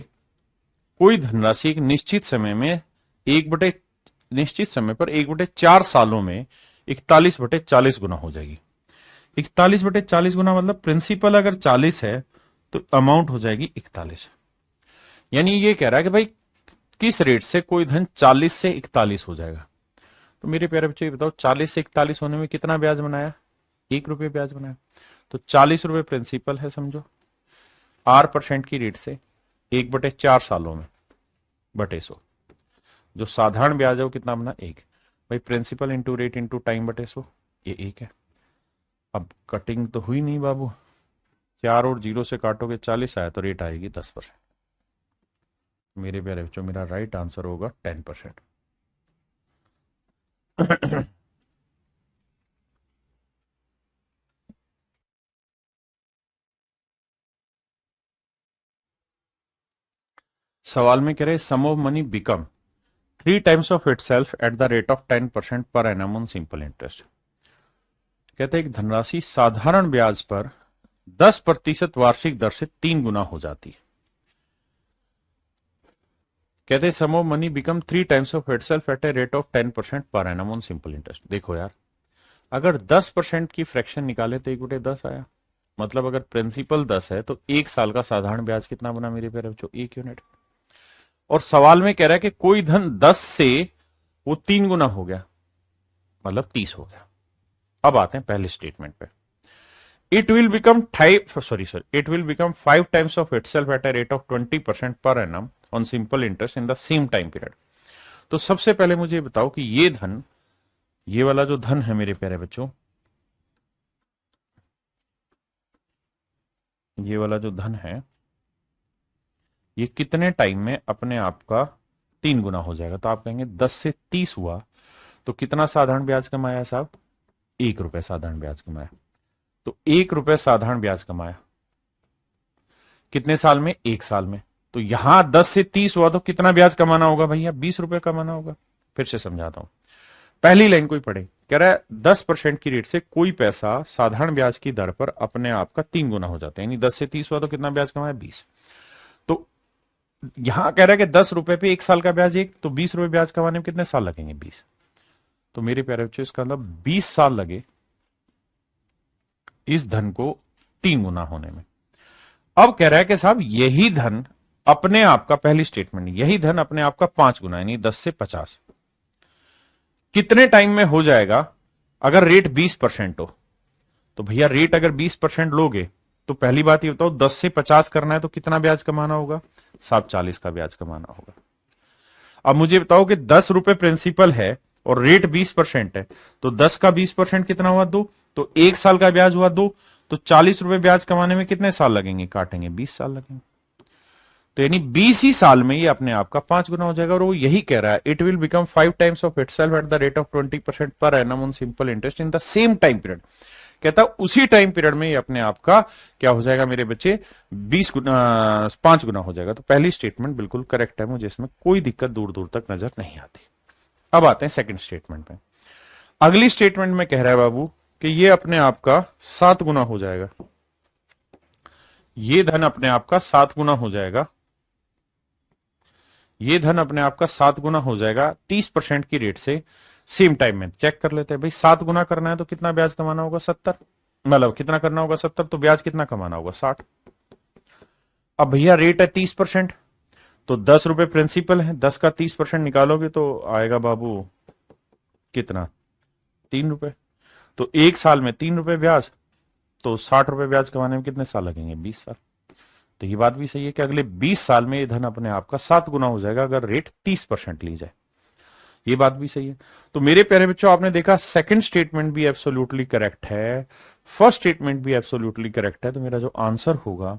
कोई धनराशि एक निश्चित समय में 1/4 सालों में 41/40 गुना हो जाएगी। 41/40 गुना मतलब प्रिंसिपल अगर 40 है तो अमाउंट हो जाएगी 41। यानी ये कह रहा है कि भाई किस रेट से कोई धन 40 से 41 हो जाएगा। तो मेरे प्यारे बच्चे बताओ 40 से 41 होने में कितना ब्याज बनाया 1 रुपये ब्याज बनाया। तो 40 रुपये प्रिंसिपल है समझो, 8% की रेट से 1/4 सालों में बटे 100। जो साधारण ब्याज है वो कितना बना 1। भाई principal into rate into time बटे 100, ये 1 है। अब कटिंग तो हुई नहीं बाबू, 4 और 0 से काटोगे 40 आया तो रेट आएगी 10%। मेरे प्यारे बच्चों मेरा राइट आंसर होगा 10%। सवाल में कह रहे sum of money become 3 times of itself at the rate of 10% per annum on simple interest. कहते हैं एक धनराशि साधारण ब्याज पर 10% वार्षिक दर से 3 गुना हो जाती है। कहते हैं sum of money become 3 times of itself at a rate of 10% per annum on simple interest. देखो यार अगर 10% की फ्रैक्शन निकाले तो 1/10 आया, मतलब अगर प्रिंसिपल 10 है तो 1 साल का साधारण ब्याज कितना बना मेरे प्यारे बच्चों 1 यूनिट। और सवाल में कह रहा है कि कोई धन 10 से वो 3 गुना हो गया, मतलब 30 हो गया। अब आते हैं पहले स्टेटमेंट पे। It will become 5 times of itself at a rate of 20% per annum on simple interest in the same time period. तो सबसे पहले मुझे बताओ कि ये धन, ये वाला जो धन है मेरे प्यारे बच्चों, ये वाला जो धन है ये कितने टाइम में अपने आप का 3 गुना हो जाएगा। तो आप कहेंगे 10 से 30 हुआ तो कितना साधारण ब्याज कमाया साहब 1 रुपए साधारण ब्याज कमाया। तो 1 रुपए साधारण ब्याज कमाया कितने साल में 1 साल में। तो यहां 10 से 30 हुआ तो कितना ब्याज कमाना होगा भैया 20 रुपए कमाना होगा। फिर से समझाता हूं, पहली लाइन कोई पढ़े, कह रहा है 10% की रेट से कोई पैसा साधारण ब्याज की दर पर अपने आप का 3 गुना हो जाता है। यानी 10 से 30 हुआ तो कितना ब्याज कमाया 20। तो यहां कह रहा है कि 10 रुपए पे 1 साल का ब्याज 1, तो 20 रुपए ब्याज कमाने में कितने साल लगेंगे 20। तो मेरे प्यारे बच्चों इसका मतलब 20 साल लगे इस धन को 3 गुना होने में। अब कह रहा है कि साहब यही धन अपने आप का, पहली स्टेटमेंट, यही धन अपने आप का 5 गुना यानी 10 से 50 कितने टाइम में हो जाएगा अगर रेट 20% हो। तो भैया रेट अगर 20% लोगे तो पहली बात ये बताओ 10 से 50 करना है तो कितना ब्याज कमाना होगा साहब 40 का ब्याज कमाना होगा। अब मुझे बताओ कि 10 रुपए प्रिंसिपल है और रेट 20% है, तो 10 का 20% कितना हुआ 2, तो 1 साल का ब्याज हुआ 2, तो 40 रुपए ब्याज कमाने में कितने साल लगेंगे, काटेंगे 20 साल लगेंगे। तो यानी 20 ही साल में ये अपने आप का 5 गुना हो जाएगा। और वो यही कह रहा है it will become 5 times of itself eight the rate of 20% per annum on simple interest in the same time period. कहता उसी टाइम पीरियड में ये अपने आप का क्या हो जाएगा मेरे बच्चे 5 गुना हो जाएगा। तो पहली स्टेटमेंट बिल्कुल करेक्ट है, मुझे इसमें कोई दिक्कत दूर दूर तक नजर नहीं आती। अब आते हैं सेकंड स्टेटमेंट पे। अगली स्टेटमेंट में कह रहा है बाबू कि ये अपने आप का 7 गुना हो जाएगा, ये धन अपने आप का 7 गुना हो जाएगा, ये धन अपने आप का 7 गुना हो जाएगा 30% की रेट से सेम टाइम में। चेक कर लेते हैं भाई 7 गुना करना है तो कितना ब्याज कमाना होगा 70। मतलब कितना करना होगा 70, तो ब्याज कितना कमाना होगा 60। अब भैया रेट है 30%, तो 10 रुपए प्रिंसिपल है, 10 का 30% निकालोगे तो आएगा बाबू कितना, 3 रुपए। तो एक साल में 3 रुपए ब्याज, तो 60 रुपए ब्याज कमाने में कितने साल लगेंगे, 20 साल। तो ये बात भी सही है कि अगले 20 साल में ये धन अपने आप का 7 गुना हो जाएगा अगर रेट 30% ली जाए। ये बात भी सही है। तो मेरे प्यारे बच्चों, आपने देखा सेकंड स्टेटमेंट भी एब्सोल्युटली करेक्ट है, फर्स्ट स्टेटमेंट भी एब्सोल्युटली करेक्ट है। तो मेरा जो आंसर होगा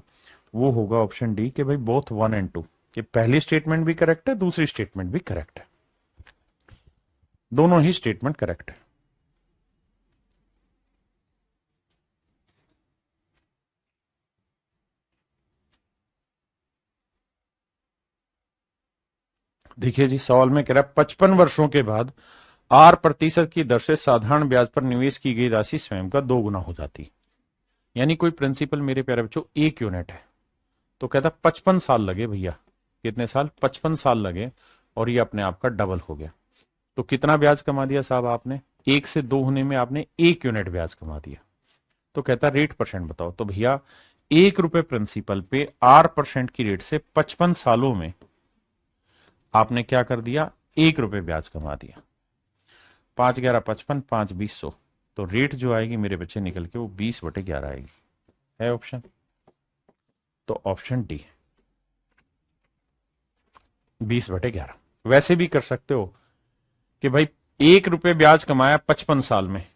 वो होगा ऑप्शन डी, कि भाई बोथ 1 एंड 2, कि पहली स्टेटमेंट भी करेक्ट है, दूसरी स्टेटमेंट भी करेक्ट है, दोनों ही स्टेटमेंट करेक्ट है। देखिए जी, सवाल में कह रहा है 55 वर्षों के बाद 8% की दर से साधारण ब्याज पर निवेश की गई राशि स्वयं का 2 गुना हो जाती है। यानी कोई प्रिंसिपल मेरे प्यारे बच्चों 1 यूनिट है, तो कहता 55 साल लगे भैया, कितने साल, 55 साल लगे, और ये अपने आप का डबल हो गया। तो कितना ब्याज कमा दिया साहब आपने, 1 से 2 होने में आपने 1 यूनिट ब्याज कमा दिया। तो कहता रेट परसेंट बताओ। तो भैया 1 रुपए प्रिंसिपल पे 8% की रेट से 55 सालों में आपने क्या कर दिया, 1 रुपए ब्याज कमा दिया। 5 11 55, 5 20 100, तो रेट जो आएगी मेरे बच्चे निकल के वो 20/11 आएगी। है ऑप्शन, तो ऑप्शन डी 20/11। वैसे भी कर सकते हो कि भाई 1 रुपए ब्याज कमाया 55 साल में,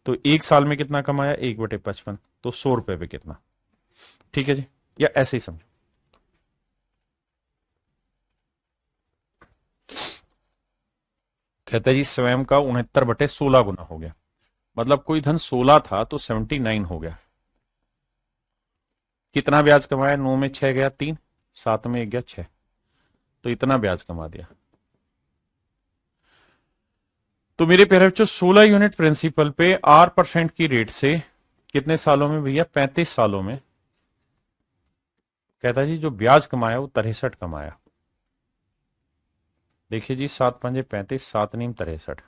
तो 1 साल में कितना कमाया, 1/55, तो 100 रुपए पे कितना। ठीक है जी, या ऐसे ही समझो। कहता है जी स्वयं का 69/16 गुना हो गया, मतलब कोई धन 16 था तो 79 हो गया। कितना ब्याज कमाया, 9 में 6 गया 3, 7 में 1 गया 6, तो इतना ब्याज कमा दिया। तो मेरे प्यारे बच्चों 16 यूनिट प्रिंसिपल पे 8% की रेट से कितने सालों में भैया, 35 सालों में। कहता जी जो ब्याज कमाया वो 63 कमाया। देखिए जी 7 5 35, 7 9 63,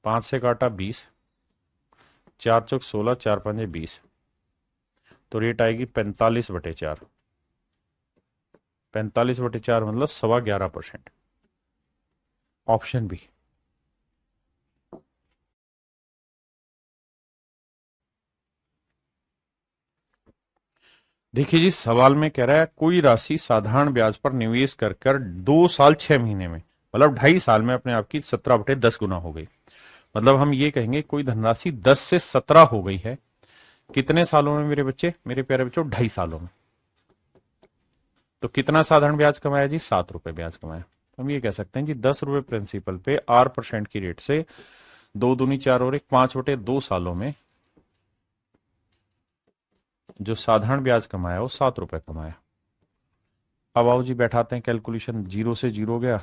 5 से काटा 20, 4 चौक 16, 4 5 20, तो रेट आएगी 45/4। 45/4 मतलब 11.25%, ऑप्शन बी। देखिए जी सवाल में कह रहा है कोई राशि साधारण ब्याज पर निवेश कर कर 2 साल 6 महीने में, मतलब 2.5 साल में अपने आप की 17/10 गुना हो गई। मतलब हम ये कहेंगे कोई धनराशि 10 से 17 हो गई है, कितने सालों में मेरे बच्चे, मेरे प्यारे बच्चों, 2.5 सालों में। तो कितना साधारण ब्याज कमाया जी, 7 रुपए ब्याज कमाया। हम ये कह सकते हैं जी 10 रुपए प्रिंसिपल पे 8% की रेट से 2 दूनी 4 और 1 5/2 सालों में जो साधारण ब्याज कमाया वो 7 रुपए कमाया। अब आओ जी बैठाते हैं कैलकुलेशन, 0 से 0 गया,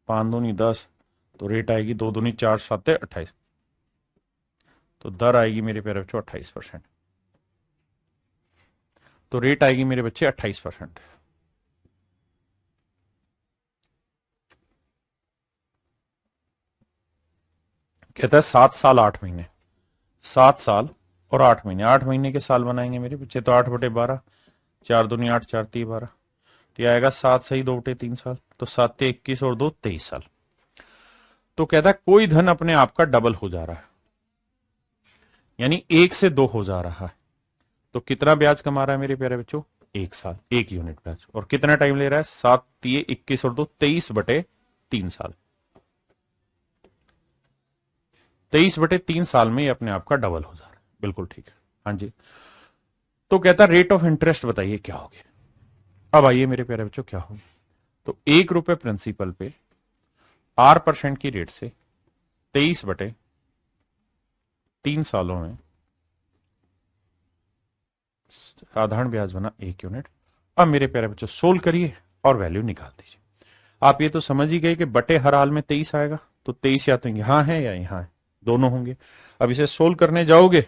5 दूनी 10, तो रेट आएगी 2 दूनी 4 7 28, तो दर आएगी मेरे प्यारे बच्चों 28%। तो रेट आएगी मेरे बच्चे 28%। कहता है 7 साल 8 महीने, 7 साल और 8 महीने, 8 महीने के साल बनाएंगे मेरे बच्चे, तो 8/12, 4 दूनी 8 4 3 12, तो यह आएगा 7 सही 2/3 साल, तो 7 21 और 2 23 साल। तो कहता है कोई धन अपने आप का डबल हो जा रहा है, यानी 1 से 2 हो जा रहा है, तो कितना ब्याज कमा रहा है मेरे प्यारे बच्चों, 1 साल 1 यूनिट ब्याज, और कितना टाइम ले रहा है, 7 3 21 और 2 23/3 साल। 23/3 साल में ये अपने आप का डबल हो जा रहा है, बिल्कुल ठीक है। हाँ जी, तो कहता रेट ऑफ इंटरेस्ट बताइए क्या होगी। अब आइए मेरे प्यारे बच्चों क्या होगी, तो 1 रुपए प्रिंसिपल पे 8% की रेट से 23/3 सालों में साधारण ब्याज बना 1 यूनिट। अब मेरे प्यारे बच्चों सोल्व करिए और वैल्यू निकाल दीजिए। आप ये तो समझ ही गए कि बटे हर हाल में 23 आएगा, तो 23 या तो यहां है या यहां है, दोनों होंगे। अब इसे सोल्व करने जाओगे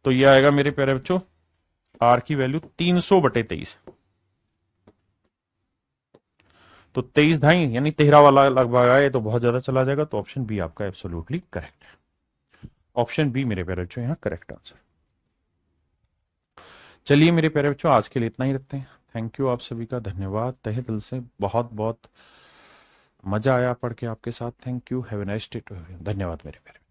तो ये आएगा मेरे प्यारे बच्चों, आर की वैल्यू 300/23, तो 23 ढाई यानी 13 वाला लगभग आए तो बहुत ज्यादा चला जाएगा, तो ऑप्शन बी आपका एब्सोल्युटली करेक्ट है। ऑप्शन बी मेरे प्यारे बच्चों यहाँ करेक्ट आंसर। चलिए मेरे प्यारे बच्चों, आज के लिए इतना ही रखते हैं। थैंक यू आप सभी का, धन्यवाद तहे दिल से, बहुत बहुत मजा आया पढ़ के आपके साथ। Thank you, have a nice day too, धन्यवाद मेरे प्यारे।